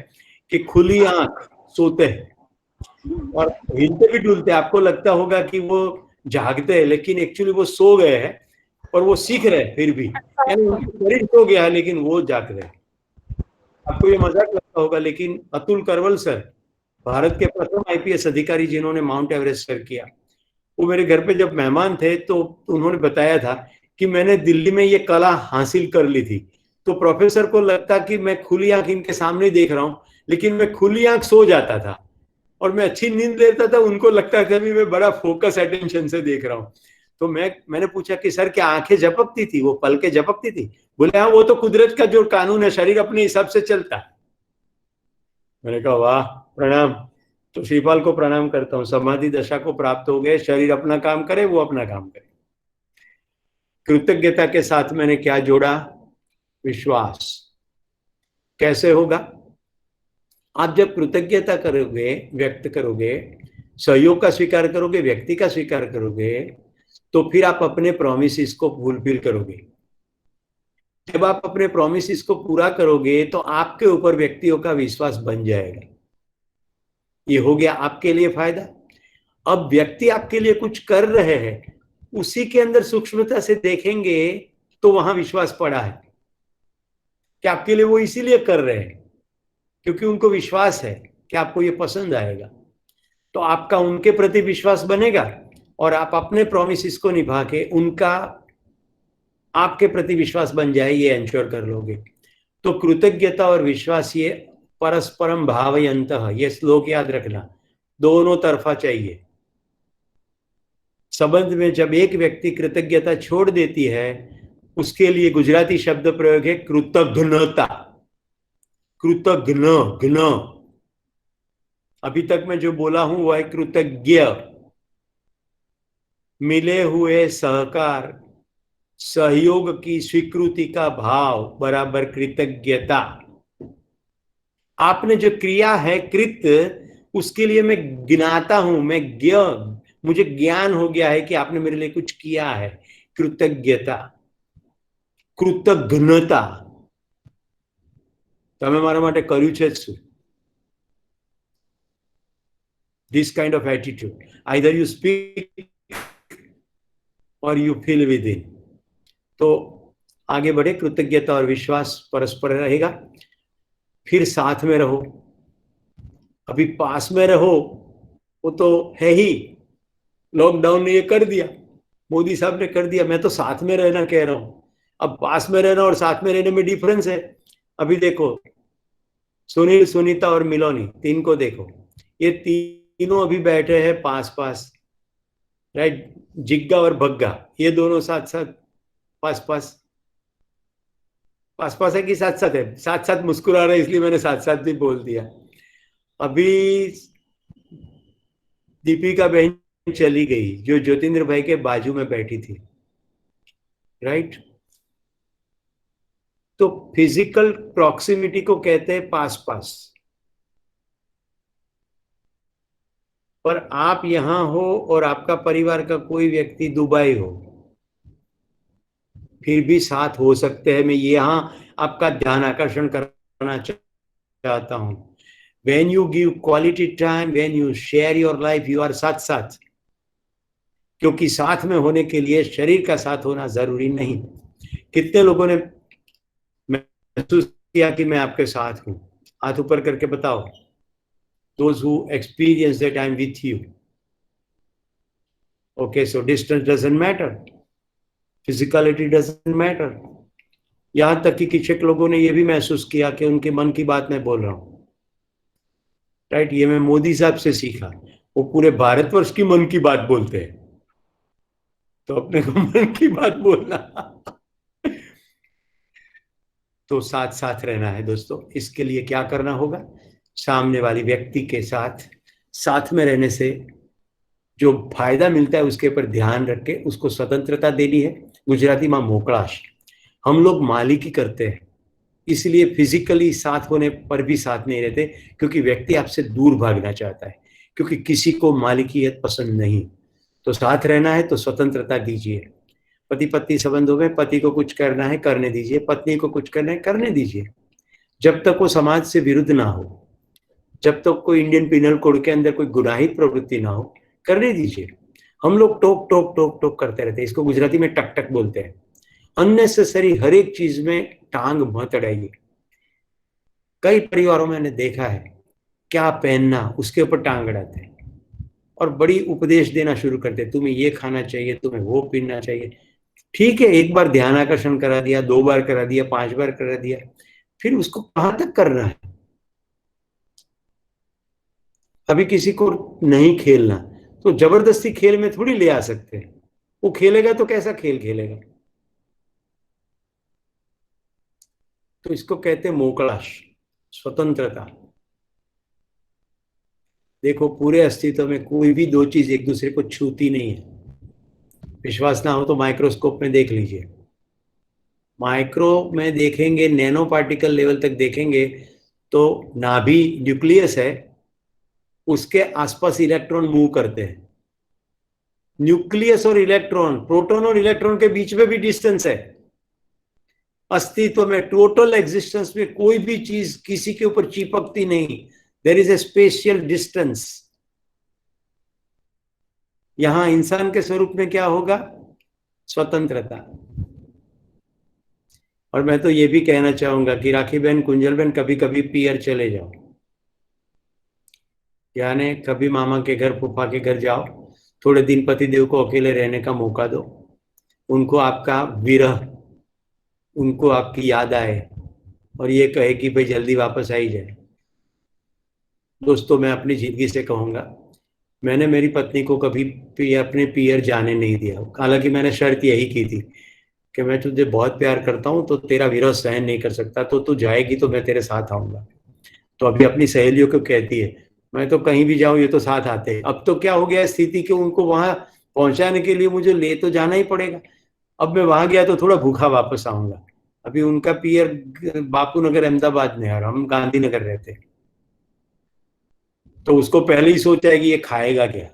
कि खुली आंख सोते हैं और हिलते भी डुलते। आपको लगता होगा कि वो जागते हैं, लेकिन एक्चुअली वो सो गए हैं और वो सीख रहे हैं फिर भी, यानी उनका शरीर सो गया है लेकिन वो जाग रहे हैं। आपको ये मजाक लगता होगा, लेकिन अतुल करवल सर, भारत के प्रथम आईपीएस अधिकारी जिन्होंने माउंट एवरेस्ट सर किया, वो मेरे घर पे जब मेहमान थे तो उन्होंने बताया था कि मैंने दिल्ली में ये कला हासिल कर ली थी। तो प्रोफेसर को लगता कि मैं खुली आंख इनके सामने देख रहा हूं, लेकिन मैं खुली आंख सो जाता था और मैं अच्छी नींद लेता था। उनको लगता था कि मैं बड़ा फोकस अटेंशन से देख रहा हूं। तो मैंने पूछा कि सर क्या आंखें झपकती थी, वो पलकें झपकती थी? बोले हाँ, वो तो कुदरत का जो कानून है, शरीर अपने हिसाब से चलता है। मैंने कहा वाह, प्रणाम। तो श्रीपाल को प्रणाम करता हूँ, समाधि दशा को प्राप्त हो गए, शरीर अपना काम करे, वो अपना काम करे। कृतज्ञता के साथ मैंने क्या जोड़ा? विश्वास। कैसे होगा? आप जब कृतज्ञता करोगे, व्यक्त करोगे, सहयोग का स्वीकार करोगे, व्यक्ति का स्वीकार करोगे, तो फिर आप अपने प्रोमिस को फुलफिल करोगे। जब आप अपने प्रोमिस को पूरा करोगे तो आपके ऊपर व्यक्तियों का विश्वास बन जाएगा। ये हो गया आपके लिए फायदा। अब व्यक्ति आपके लिए कुछ कर रहे हैं, उसी के अंदर सूक्ष्मता से देखेंगे तो वहां विश्वास पड़ा है कि आपके लिए वो इसीलिए कर रहे हैं क्योंकि उनको विश्वास है कि आपको ये पसंद आएगा। तो आपका उनके प्रति विश्वास बनेगा और आप अपने प्रोमिस को निभा के उनका आपके प्रति विश्वास बन जाए, ये एंश्योर कर लोगे। तो कृतज्ञता और विश्वास ये परस्परम भावयन्तः, ये श्लोक याद रखना, दोनों तरफा चाहिए। संबंध में जब एक व्यक्ति कृतज्ञता छोड़ देती है, उसके लिए गुजराती शब्द प्रयोग है कृतघ्नता। कृतघ्न, घ्न, अभी तक मैं जो बोला हूं वह है कृतज्ञ, मिले हुए सहकार, सहयोग की स्वीकृति का भाव बराबर कृतज्ञता। आपने जो क्रिया है कृत, उसके लिए मैं गिनाता हूं, मैं ज्ञ, मुझे ज्ञान हो गया है कि आपने मेरे लिए कुछ किया है। कृतज्ञता, કૃતજ્ઞતા, તમે મારા માટે કર્યું છે જ શું? This kind of attitude, either you speak or you feel within. तो आगे बढ़े, कृतज्ञता और विश्वास परस्पर रहेगा। फिर साथ में रहो। अभी पास में रहो वो तो है ही, लॉकडाउन ने ये कर दिया, मोदी साहब ने कर दिया। मैं तो साथ में रहना कह रहा हूं। अब पास में रहना और साथ में रहने में डिफरेंस है। अभी देखो, सुनील, सुनीता और मिलोनी, तीन को देखो, ये तीनों अभी बैठे हैं पास पास, राइट? जिग्गा और भग्गा, ये दोनों साथ साथ पास पास, पास पास है कि साथ साथ है? साथ साथ मुस्कुरा रहे, इसलिए मैंने साथ साथ भी बोल दिया। अभी दीपिका बहन चली गई जो ज्योतिंद्र भाई के बाजू में बैठी थी, राइट? तो फिजिकल प्रॉक्सिमिटी को कहते हैं पास पास। पर आप यहां हो और आपका परिवार का कोई व्यक्ति दुबई हो, फिर भी साथ हो सकते हैं। मैं यहां आपका ध्यान आकर्षण करना चाहता हूं। When you give quality time, when you share your life, you are साथ साथ। क्योंकि साथ में होने के लिए शरीर का साथ होना जरूरी नहीं। कितने लोगों ने महसूस किया कि मैं आपके साथ हूं? हाथ ऊपर करके बताओ। Those who experience that I am with you. Okay, so distance doesn't matter, physicality doesn't matter. यहां तक कि कुछ लोगों ने यह भी महसूस किया कि उनके मन की बात मैं बोल रहा हूं, राइट? ये मैं मोदी साहब से सीखा। वो पूरे भारतवर्ष की मन की बात बोलते हैं, तो अपने को मन की बात बोलना। तो साथ साथ रहना है दोस्तों। इसके लिए क्या करना होगा? सामने वाली व्यक्ति के साथ साथ में रहने से जो फायदा मिलता है उसके ऊपर ध्यान रख के उसको स्वतंत्रता देनी है। गुजराती में मोकळाश। हम लोग मालिकी करते हैं, इसलिए फिजिकली साथ होने पर भी साथ नहीं रहते, क्योंकि व्यक्ति आपसे दूर भागना चाहता है, क्योंकि किसी को मालिकियत पसंद नहीं। तो साथ रहना है तो स्वतंत्रता दीजिए। पति पत्नी संबंधों में पति को कुछ करना है करने दीजिए, पत्नी को कुछ करना है करने दीजिए, जब तक वो समाज से विरुद्ध ना हो, जब तक कोई इंडियन पिनल कोड के अंदर कोई गुनाहित प्रवृत्ति ना हो, करने दीजिए। हम लोग टोक टोक टोक टोक करते रहते हैं, इसको गुजराती में टक टक बोलते हैं। अननेसेसरी हर एक चीज में टांग मत अड़ाइए। कई परिवारों में मैंने देखा है, क्या पहनना उसके ऊपर टांग अड़ाते हैं और बड़ी उपदेश देना शुरू करते हैं, तुम्हें ये खाना चाहिए, तुम्हें वो पीना चाहिए। ठीक है, एक बार ध्यान आकर्षण करा दिया, 2 बार करा दिया, 5 बार करा दिया, फिर उसको कहां तक करना है? अभी किसी को नहीं खेलना तो जबरदस्ती खेल में थोड़ी ले आ सकते हैं। वो खेलेगा तो कैसा खेल खेलेगा? तो इसको कहते हैं मोकलाश, स्वतंत्रता। देखो, पूरे अस्तित्व में कोई भी दो चीज एक दूसरे को छूती नहीं है। विश्वास ना हो तो माइक्रोस्कोप में देख लीजिए। माइक्रो में देखेंगे, नैनो पार्टिकल लेवल तक देखेंगे तो नाभि न्यूक्लियस है, उसके आसपास इलेक्ट्रॉन मूव करते हैं। न्यूक्लियस और इलेक्ट्रॉन, प्रोटॉन और इलेक्ट्रॉन के बीच में भी डिस्टेंस है। अस्तित्व में, टोटल एग्जिस्टेंस में कोई भी चीज किसी के ऊपर चिपकती नहीं। There is a special distance. यहां इंसान के स्वरूप में क्या होगा? स्वतंत्रता। और मैं तो ये भी कहना चाहूंगा कि राखी बहन, कुंजल बहन, कभी कभी पियर चले जाओ, यानी कभी मामा के घर, फूफा के घर जाओ, थोड़े दिन पतिदेव को अकेले रहने का मौका दो, उनको आपका विरह, उनको आपकी याद आए और ये कहे कि भाई जल्दी वापस आ ही जाए। दोस्तों, मैं अपनी जिंदगी से कहूंगा, मैंने मेरी पत्नी को कभी अपने पियर जाने नहीं दिया। हालांकि मैंने शर्त यही की थी कि मैं तुझे बहुत प्यार करता हूं, तो तेरा विरोध सहन नहीं कर सकता, तो तू जाएगी तो मैं तेरे साथ आऊंगा। तो अभी अपनी सहेलियों को कहती है, मैं तो कहीं भी जाऊं ये तो साथ आते हैं। अब तो क्या हो गया स्थिति कि उनको वहां पहुंचाने के लिए मुझे ले तो जाना ही पड़ेगा। अब मैं वहां गया तो थोड़ा भूखा वापस आऊंगा। अभी उनका पियर बापू नगर अहमदाबाद में है और हम गांधीनगर रहते हैं, तो उसको पहले ही सोचा है कि ये खाएगा क्या।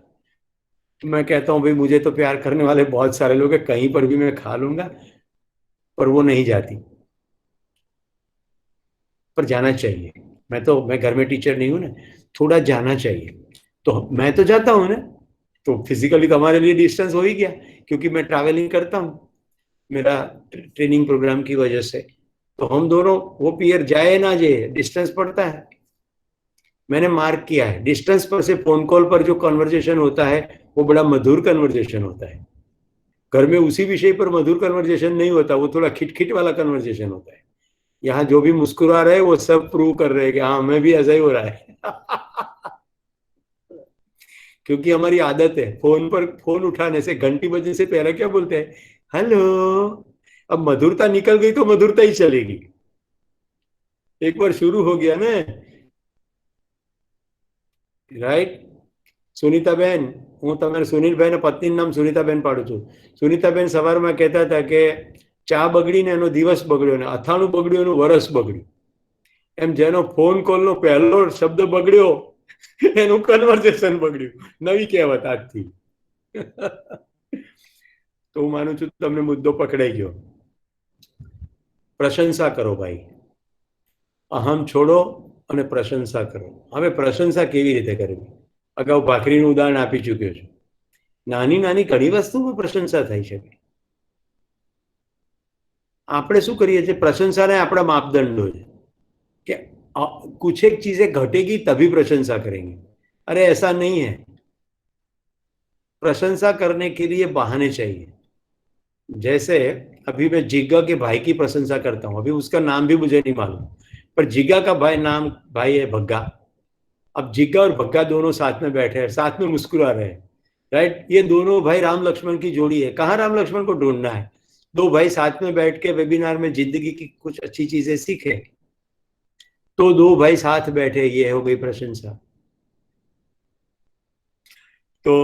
तो मैं कहता हूँ भाई, मुझे तो प्यार करने वाले बहुत सारे लोग हैं, कहीं पर भी मैं खा लूंगा, पर वो नहीं जाती। पर जाना चाहिए। मैं घर में टीचर नहीं हूं ना, थोड़ा जाना चाहिए। तो मैं तो जाता हूँ ना, तो फिजिकली तो हमारे लिए डिस्टेंस हो ही गया, क्योंकि मैं ट्रैवलिंग करता हूँ मेरा ट्रेनिंग प्रोग्राम की वजह से। तो हम दोनों, वो पियर जाए ना जाए, डिस्टेंस पड़ता है। मैंने मार्क किया है, डिस्टेंस पर से फोन कॉल पर जो कन्वर्जेशन होता है वो बड़ा मधुर कन्वर्जेशन होता है। घर में उसी विषय पर मधुर कन्वर्जेशन नहीं होता, वो थोड़ा खिटखिट वाला कन्वर्जेशन होता है। यहाँ जो भी मुस्कुरा रहे वो सब प्रूव कर रहे हैं कि हाँ, मैं भी ऐसा ही हो रहा है। क्योंकि हमारी आदत है, फोन पर फोन उठाने से, घंटी बजने से पहले क्या बोलते हैं? हेलो। अब मधुरता निकल गई तो मधुरता ही चलेगी। एक बार शुरू हो गया ना, राइट? सुनीताबेन, હું તમારે સુનિલભાઈ પત્નીનું નામ સુનીતાબેન પાડું છું. સુનીતાબેન સવારમાં કહેતા હતા કે ચા બગડીને એનો દિવસ બગડ્યો ને અથાણું બગડ્યું એનું વરસ બગડ્યું. એમ જેનો ફોન કોલનો પહેલો શબ્દ બગડ્યો એનું કન્વર્સેશન બગડ્યું. નવી કહેવત આજથી. તો હું માનું છું તમને મુદ્દો પકડાઈ ગયો. પ્રશંસા કરો ભાઈ, અહમ છોડો અને પ્રશંસા કરો. હવે પ્રશંસા કેવી રીતે કરવી? અગાઉ ભાખરીનું ઉદાહરણ આપી ચૂક્યો છું. નાની નાની ઘણી વસ્તુમાં પ્રશંસા થઈ શકે. આપણે શું કરીએ છીએ? પ્રશંસાને આપણા માપદંડો છે कि कुछ एक चीजें घटेगी तभी प्रशंसा करेंगे। अरे ऐसा नहीं है। प्रशंसा करने के लिए बहाने चाहिए। जैसे अभी मैं जिग्गा के भाई की प्रशंसा करता हूं, अभी उसका नाम भी मुझे नहीं मालूम, पर जिग्गा का भाई है भग्गा। अब जिग्गा और भग्गा दोनों साथ में बैठे हैं, साथ में मुस्कुरा रहे हैं, राइट? ये दोनों भाई राम लक्ष्मण की जोड़ी है। कहाँ राम लक्ष्मण को ढूंढना है? दो भाई साथ में बैठ के वेबिनार में जिंदगी की कुछ अच्छी चीजें सीखे, तो दो भाई साथ बैठे, ये हो गई प्रशंसा। तो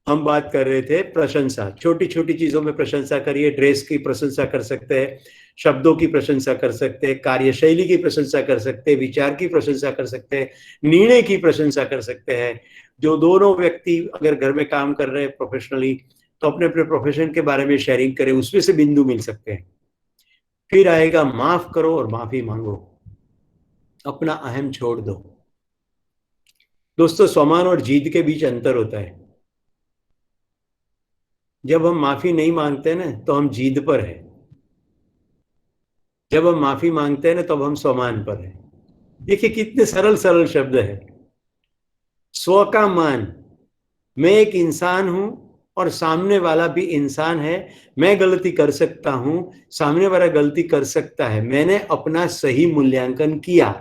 हम बात कर रहे थे प्रशंसा, छोटी छोटी चीजों में प्रशंसा करिए। ड्रेस की प्रशंसा कर सकते हैं, शब्दों की प्रशंसा कर सकते हैं, कार्यशैली की प्रशंसा कर सकते हैं, विचार की प्रशंसा कर सकते हैं, निर्णय की प्रशंसा कर सकते हैं। जो दोनों व्यक्ति अगर घर में काम कर रहे हैं प्रोफेशनली, तो अपने अपने प्रोफेशन के बारे में शेयरिंग करें, उसमें से बिंदु मिल सकते हैं। फिर आएगा माफ करो और माफी मांगो, अपना अहम छोड़ दो। दोस्तों, स्वमान और जीद के बीच अंतर होता है। जब हम माफी नहीं मांगते ना तो हम जीद पर है, जब हम माफी मांगते हैं ना तब हम स्वमान पर है। देखिए कितने सरल सरल शब्द है। स्व का मान, मैं एक इंसान हूं और सामने वाला भी इंसान है, मैं गलती कर सकता हूं, सामने वाला गलती कर सकता है, मैंने अपना सही मूल्यांकन किया,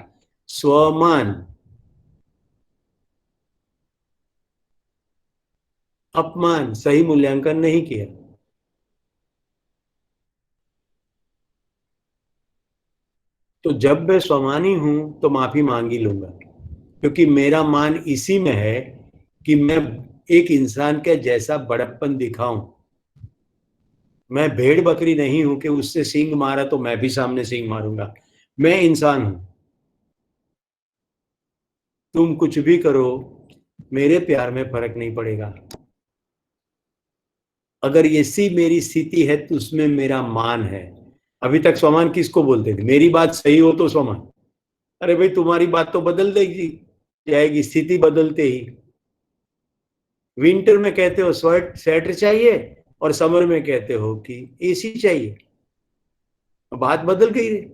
स्वमान। अपमान, सही मूल्यांकन नहीं किया। तो जब मैं स्वमानी हूं तो माफी मांग ही लूंगा, क्योंकि मेरा मान इसी में है कि मैं एक इंसान के जैसा बड़प्पन दिखाऊं। मैं भेड़ बकरी नहीं हूं कि उससे सींग मारा तो मैं भी सामने सींग मारूंगा। मैं इंसान हूं। तुम कुछ भी करो, मेरे प्यार में फर्क नहीं पड़ेगा। अगर ऐसी मेरी स्थिति है तो उसमें मेरा मान है। अभी तक स्वमान किसको बोलते थे? मेरी बात सही हो तो स्वमान। अरे भाई, तुम्हारी बात तो बदल देगी जाएगी स्थिति बदलते ही। विंटर में कहते हो स्वेटर चाहिए और समर में कहते हो कि एसी चाहिए। बात बदल गई रे।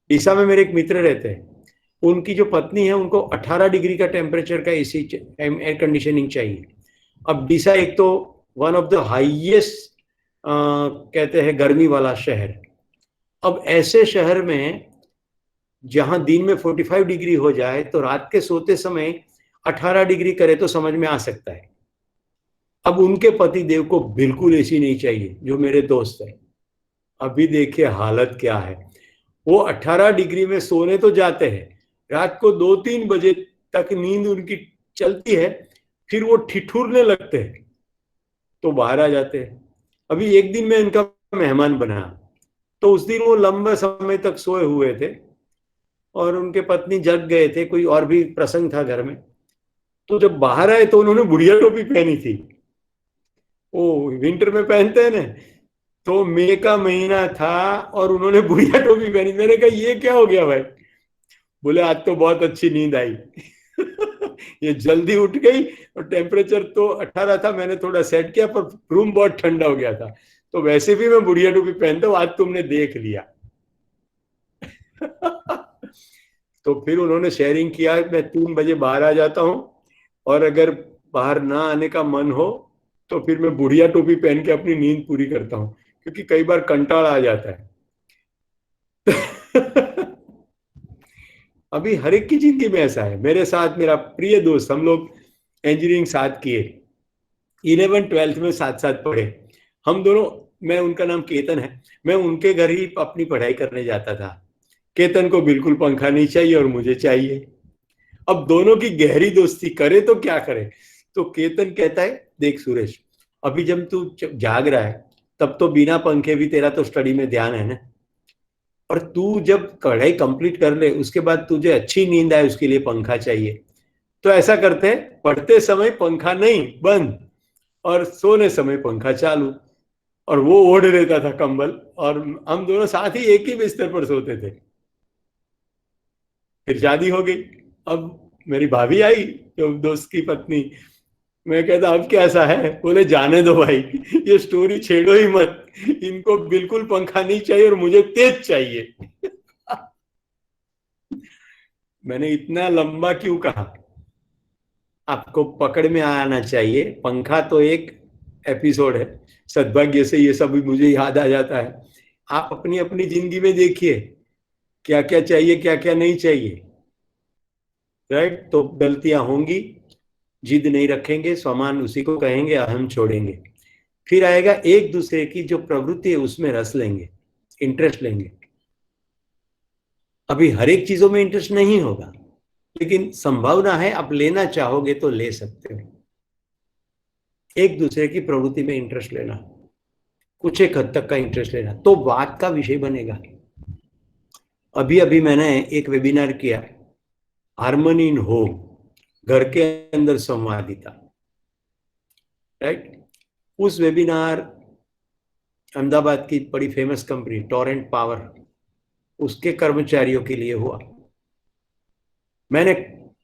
ईसा में मेरे एक मित्र रहते हैं, उनकी जो पत्नी है उनको 18 डिग्री का टेम्परेचर का एसी एयर कंडीशनिंग चाहिए। अब डीसा एक तो वन ऑफ द हाईएस्ट कहते हैं गर्मी वाला शहर। अब ऐसे शहर में जहां दिन में 45 डिग्री हो जाए तो रात के सोते समय 18 डिग्री करे तो समझ में आ सकता है। अब उनके पति देव को बिल्कुल एसी नहीं चाहिए, जो मेरे दोस्त है। अभी देखिए हालत क्या है। वो 18 डिग्री में सोने तो जाते हैं, रात को 2-3 बजे तक नींद उनकी चलती है, फिर वो ठिठुरने लगते हैं तो बाहर आ जाते हैं। अभी एक दिन मैं इनका मेहमान बना, तो उस दिन वो लंबे समय तक सोए हुए थे और उनके पत्नी जग गए थे, कोई और भी प्रसंग था घर में। तो जब बाहर आए तो उन्होंने बुढ़िया टोपी पहनी थी, वो विंटर में पहनते हैं ना। तो मई का महीना था और उन्होंने बुढ़िया टोपी पहनी। मैंने कहा ये क्या हो गया भाई? बोले आज तो बहुत अच्छी नींद आई। ये जल्दी उठ गई और टेम्परेचर तो 18 था, मैंने थोड़ा सेट किया पर रूम बहुत ठंडा हो गया था, तो वैसे भी मैं बुढ़िया टोपी पहनता हूँ, आज तुमने देख लिया। तो फिर उन्होंने शेयरिंग किया, मैं 3 बजे बाहर आ जाता हूँ और अगर बाहर ना आने का मन हो तो फिर मैं बुढ़िया टोपी पहन के अपनी नींद पूरी करता हूँ, क्योंकि कई बार कंटाल आ जाता है। अभी हर एक की जिंदगी में ऐसा है। मेरे साथ मेरा प्रिय दोस्त, हम लोग इंजीनियरिंग साथ किए, 11th-12th में साथ साथ पढ़े हम दोनों। मैं, उनका नाम केतन है, मैं उनके घर ही अपनी पढ़ाई करने जाता था। केतन को बिल्कुल पंखा नहीं चाहिए और मुझे चाहिए। अब दोनों की गहरी दोस्ती करे तो क्या करे। तो केतन कहता है, देख सुरेश, अभी जब तू जाग रहा है तब तो बिना पंखे भी तेरा तो स्टडी में ध्यान है ना, और तू जब पढ़ाई कंप्लीट कर ले उसके बाद तुझे अच्छी नींद आए उसके लिए पंखा चाहिए। तो ऐसा करते हैं, पढ़ते समय पंखा नहीं बंद और सोने समय पंखा चालू। और वो ओढ़ लेता था कंबल और हम दोनों साथ ही एक ही बिस्तर पर सोते थे। फिर शादी हो गई। अब मेरी भाभी आई, जो दोस्त की पत्नी। मैं कहता अब कैसा है? बोले जाने दो भाई, ये स्टोरी छेड़ो ही मत। इनको बिल्कुल पंखा नहीं चाहिए और मुझे तेज चाहिए। मैंने इतना लंबा क्यों कहा? आपको पकड़ में आना चाहिए। पंखा तो एक एपिसोड है, सद्भाग्य से ये सब भी मुझे याद आ जाता है। आप अपनी अपनी जिंदगी में देखिए क्या क्या चाहिए, क्या क्या नहीं चाहिए। राइट? तो गलतियां होंगी, जिद नहीं रखेंगे, समान उसी को कहेंगे, अहम छोड़ेंगे। फिर आएगा एक दूसरे की जो प्रवृत्ति है उसमें रस लेंगे, इंटरेस्ट लेंगे। अभी हर एक चीजों में इंटरेस्ट नहीं होगा, लेकिन संभावना है, आप लेना चाहोगे तो ले सकते हो। एक दूसरे की प्रवृत्ति में इंटरेस्ट लेना, कुछ एक हद तक का इंटरेस्ट लेना, तो बात का विषय बनेगा। अभी अभी मैंने एक वेबिनार किया, हार्मनी इन होम। घर के अंदर संवादिता, राइट। उस वेबिनार अहमदाबाद की बड़ी फेमस कंपनी टोरेंट पावर, उसके कर्मचारियों के लिए हुआ। मैंने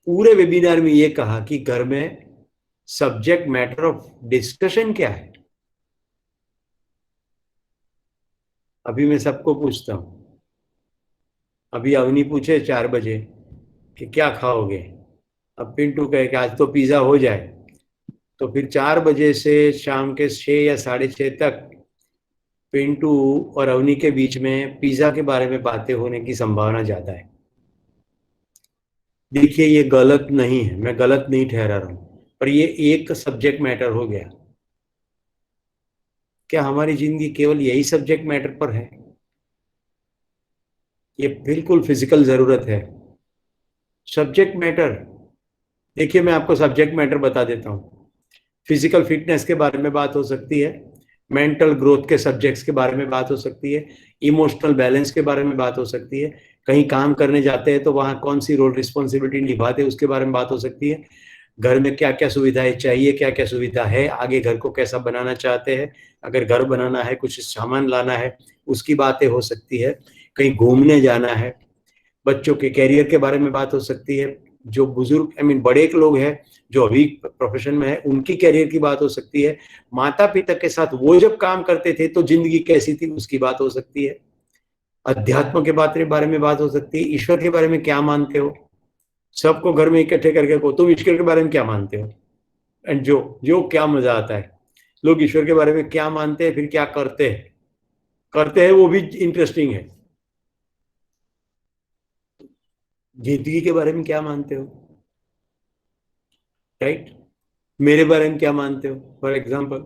पूरे वेबिनार में ये कहा कि घर में सब्जेक्ट मैटर ऑफ डिस्कशन क्या है। अभी मैं सबको पूछता हूं, अभी अवनी पूछे 4 बजे कि क्या खाओगे, अब पिंटू कहे कि आज तो पिज्जा हो जाए, तो फिर 4 बजे से शाम के 6 या 6:30 तक पिंटू और अवनी के बीच में पिज्जा के बारे में बातें होने की संभावना ज्यादा है। देखिए ये गलत नहीं है, मैं गलत नहीं ठहरा रहा हूं, पर ये एक सब्जेक्ट मैटर हो गया। क्या हमारी जिंदगी केवल यही सब्जेक्ट मैटर पर है? ये बिल्कुल फिजिकल जरूरत है। सब्जेक्ट मैटर, देखिए मैं आपको सब्जेक्ट मैटर बता देता हूँ। फिजिकल फिटनेस के बारे में बात हो सकती है, मेंटल ग्रोथ के सब्जेक्ट्स के बारे में बात हो सकती है, इमोशनल बैलेंस के बारे में बात हो सकती है, कहीं काम करने जाते हैं तो वहाँ कौन सी रोल रिस्पॉन्सिबिलिटी निभाते हैं उसके बारे में बात हो सकती है, घर में क्या क्या सुविधाएं चाहिए, क्या क्या सुविधा है, आगे घर को कैसा बनाना चाहते हैं, अगर घर बनाना है, कुछ सामान लाना है, उसकी बातें हो सकती है, कहीं घूमने जाना है, बच्चों के कैरियर के बारे में बात हो सकती है, जो बुजुर्ग बड़े लोग हैं जो अभी प्रोफेशन में है उनकी कैरियर की बात हो सकती है, माता पिता के साथ वो जब काम करते थे तो जिंदगी कैसी थी उसकी बात हो सकती है, अध्यात्म के बारे में बात हो सकती है, ईश्वर के बारे में क्या मानते हो। सबको घर में इकट्ठे करके को तुम ईश्वर के बारे में क्या मानते हो, एंड जो जो क्या मजा आता है, लोग ईश्वर के बारे में क्या मानते हैं फिर क्या करते हैं वो भी इंटरेस्टिंग है। जिंदगी के बारे में क्या मानते हो, राइट। मेरे बारे में क्या मानते हो फॉर एग्जाम्पल।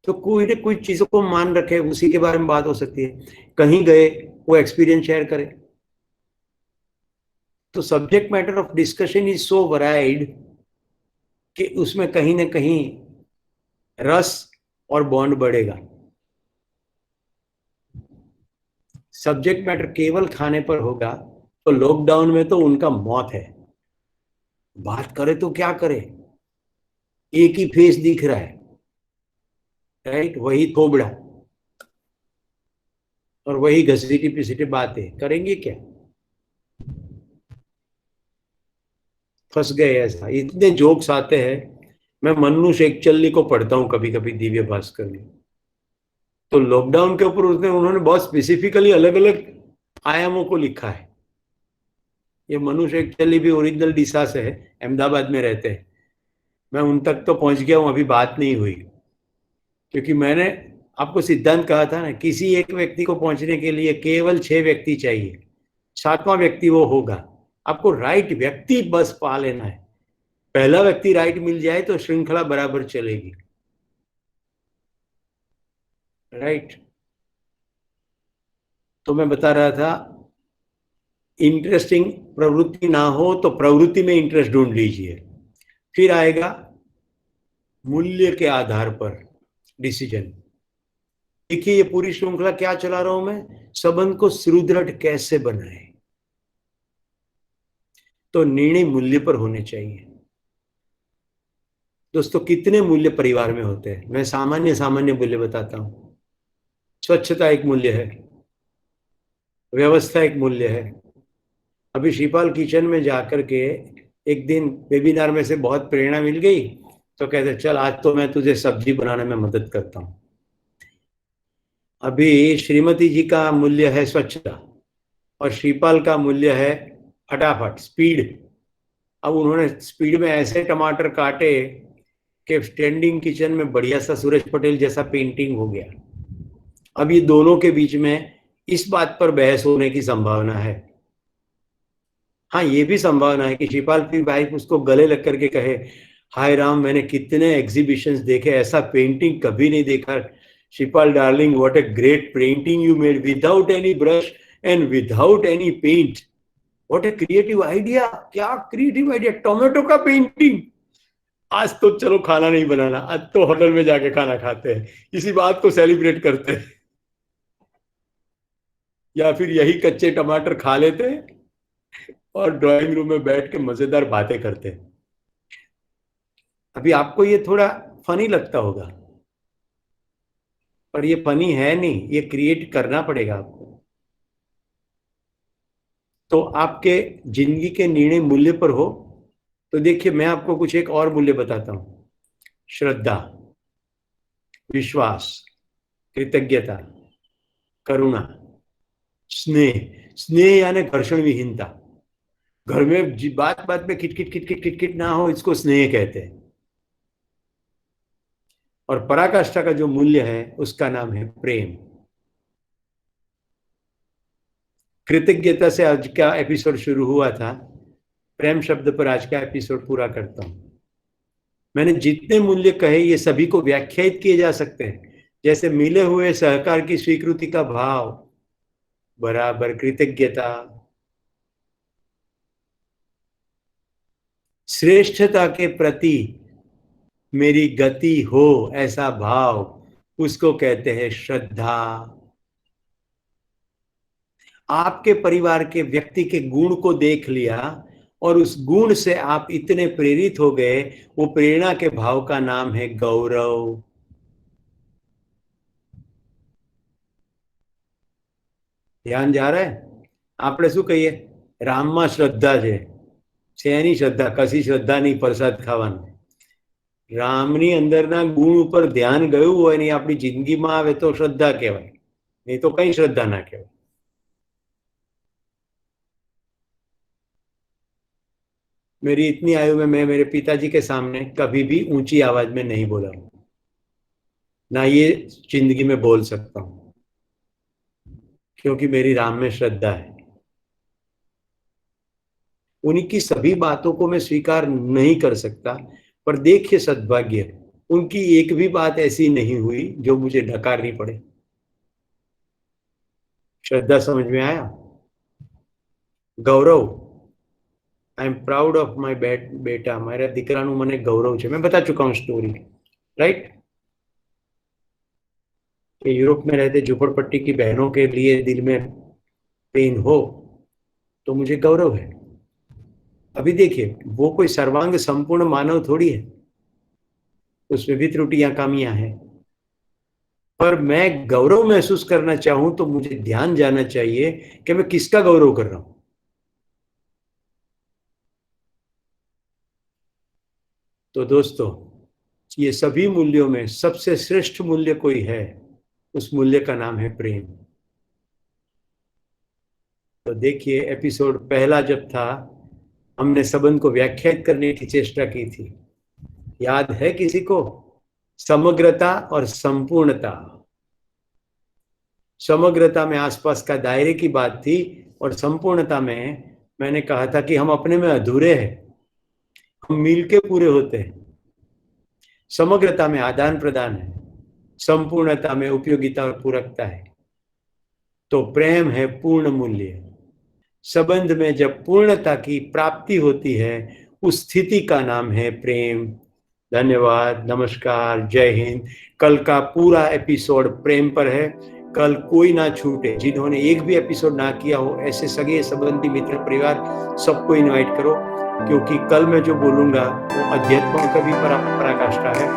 तो कोई ना कोई चीजों को मान रखे उसी के बारे में बात हो सकती है, कहीं गए वो एक्सपीरियंस शेयर करे। तो subject matter of discussion is so varied कि उसमें कहीं ना कहीं रस और बॉन्ड बढ़ेगा। सब्जेक्ट मैटर केवल खाने पर होगा तो लॉकडाउन में तो उनका मौत है। बात करे तो क्या करे, एक ही फेस दिख रहा है, राइट, वही थोबड़ा और वही घसीटी पिसीटी बातें करेंगे क्या। फंस गए ऐसा, इतने जोक्स आते हैं। मैं मन्नू शेखचल्ली को पढ़ता हूँ कभी कभी दिव्य भास्कर में, तो लॉकडाउन के ऊपर उसने उन्होंने बहुत स्पेसिफिकली अलग अलग आयामों को लिखा है। ये मनु शेखचल्ली भी ओरिजिनल डिसा से है, अहमदाबाद में रहते हैं। मैं उन तक तो पहुंच गया हूं, अभी बात नहीं हुई, क्योंकि मैंने आपको सिद्धांत कहा था ना, किसी एक व्यक्ति को पहुंचने के लिए केवल 6 व्यक्ति चाहिए, 7वां व्यक्ति वो होगा। आपको राइट व्यक्ति बस पा लेना है, पहला व्यक्ति राइट मिल जाए तो श्रृंखला बराबर चलेगी, राइट। तो मैं बता रहा था, इंटरेस्टिंग प्रवृत्ति ना हो तो प्रवृत्ति में इंटरेस्ट ढूंढ लीजिए, फिर आएगा मूल्य के आधार पर डिसीजन। देखिए ये पूरी श्रृंखला क्या चला रहा हूं मैं, संबंध को सुदृढ़ कैसे बनाए, तो निर्णय मूल्य पर होने चाहिए। दोस्तों कितने मूल्य परिवार में होते हैं, मैं सामान्य सामान्य मूल्य बताता हूं। स्वच्छता एक मूल्य है, व्यवस्था एक मूल्य है। अभी शिपाल किचन में जाकर के एक दिन वेबिनार में से बहुत प्रेरणा मिल गई, तो कहते चल आज तो मैं तुझे सब्जी बनाने में मदद करता हूं। अभी श्रीमती जी का मूल्य है स्वच्छता और श्रीपाल का मूल्य है फटाफट स्पीड। अब उन्होंने स्पीड में ऐसे टमाटर काटे कि स्टैंडिंग किचन में बढ़िया सा सूरज पटेल जैसा पेंटिंग हो गया। अब ये दोनों के बीच में इस बात पर बहस होने की संभावना है। हाँ ये भी संभावना है कि शिपाल की वाइफ उसको गले लग करके कहे, हाय राम मैंने कितने एग्जीबिशंस देखे, ऐसा पेंटिंग कभी नहीं देखा। Shipal darling, what a great painting you made without any brush and without any paint, what a creative idea. क्या क्रिएटिव आइडिया, टोमेटो का पेंटिंग। आज तो चलो खाना नहीं बनाना, आज तो होटल में जाके खाना खाते हैं, इसी बात को सेलिब्रेट करते हैं, या फिर यही कच्चे टमाटर खा लेते हैं और ड्राइंग रूम में बैठ के मजेदार बातें करते हैं। अभी आपको ये थोड़ा फनी लगता होगा, पर ये फनी है नहीं, ये क्रिएट करना पड़ेगा आपको। तो आपके जिंदगी के निर्णय मूल्य पर हो, तो देखिए मैं आपको कुछ एक और मूल्य बताता हूं। श्रद्धा, विश्वास, कृतज्ञता, करुणा, स्नेह। स्नेह यानी घर्षण विहीनता। घर में बात बात में खिटखिट खिटखिट खिटखिट ना हो, इसको स्नेह कहते हैं। और पराकाष्ठा का जो मूल्य है उसका नाम है प्रेम। कृतज्ञता से आज का एपिसोड शुरू हुआ था, प्रेम शब्द पर आज का एपिसोड पूरा करता हूं। मैंने जितने मूल्य कहे ये सभी को व्याख्यायित किए जा सकते हैं, जैसे मिले हुए सहकार की स्वीकृति का भाव, बराबर कृतज्ञता, श्रेष्ठता के प्रति मेरी गति हो ऐसा भाव, उसको कहते हैं श्रद्धा। आपके परिवार के व्यक्ति के गुण को देख लिया और उस गुण से आप इतने प्रेरित हो गए, वो प्रेरणा के भाव का नाम है गौरव। ध्यान जा रहा है? આપણે શું કહીએ, રામમાં શ્રદ્ધા છે, શેની શ્રદ્ધા? કશી શ્રદ્ધા નહીં, પ્રસાદ ખાવાનો। રામની અંદરના ગુણ ઉપર ધ્યાન ગયું હોય ને આપણી જિંદગીમાં આવે તો શ્રદ્ધા કહેવાય, નહીં તો કઈ શ્રદ્ધા ના કહેવાય। मेरी इतनी आयु में मैं मेरे पिताजी के सामने कभी भी ऊंची आवाज में नहीं बोला हूं, ना ये जिंदगी में बोल सकता हूं, क्योंकि मेरी राम में श्रद्धा है। उनकी सभी बातों को मैं स्वीकार नहीं कर सकता, पर देखिए सद्भाग्य, उनकी एक भी बात ऐसी नहीं हुई जो मुझे नकारनी पड़े। श्रद्धा समझ में आया? Gaurav, I am proud of my बेटा, मेरा દીકરાનું મને ગૌરવ છે। मैं बता चुका हूं स्टोरी, राइट? कि यूरोप में रहते झुपड़पट्टी की बहनों के लिए दिल में पेन हो तो मुझे गौरव है। अभी देखिए, वो कोई सर्वांग संपूर्ण मानव थोड़ी है, उसमें भी त्रुटियां कमियां हैं, पर मैं गौरव महसूस करना चाहूं तो मुझे ध्यान जाना चाहिए कि मैं किसका गौरव कर रहा हूं। तो दोस्तों, ये सभी मूल्यों में सबसे श्रेष्ठ मूल्य कोई है, उस मूल्य का नाम है प्रेम। तो देखिए, एपिसोड पहला जब था, हमने संबंध को व्याख्यायित करने की चेष्टा की थी, याद है किसी को? समग्रता और संपूर्णता। समग्रता में आसपास का दायरे की बात थी, और संपूर्णता में मैंने कहा था कि हम अपने में अधूरे हैं, हम मिलके पूरे होते हैं। समग्रता में आदान प्रदान है, संपूर्णता में उपयोगिता और पूरकता है। तो प्रेम है पूर्ण मूल्य। संबंध में जब पूर्णता की प्राप्ति होती है, उस स्थिति का नाम है प्रेम। धन्यवाद, नमस्कार, जय हिंद। कल का पूरा एपिसोड प्रेम पर है, कल कोई ना छूटे। जिन्होंने एक भी एपिसोड ना किया हो, ऐसे सगे संबंधी मित्र परिवार सबको इनवाइट करो, क्योंकि कल मैं जो बोलूंगा वो अध्यात्म का भी पराकाष्ठा है।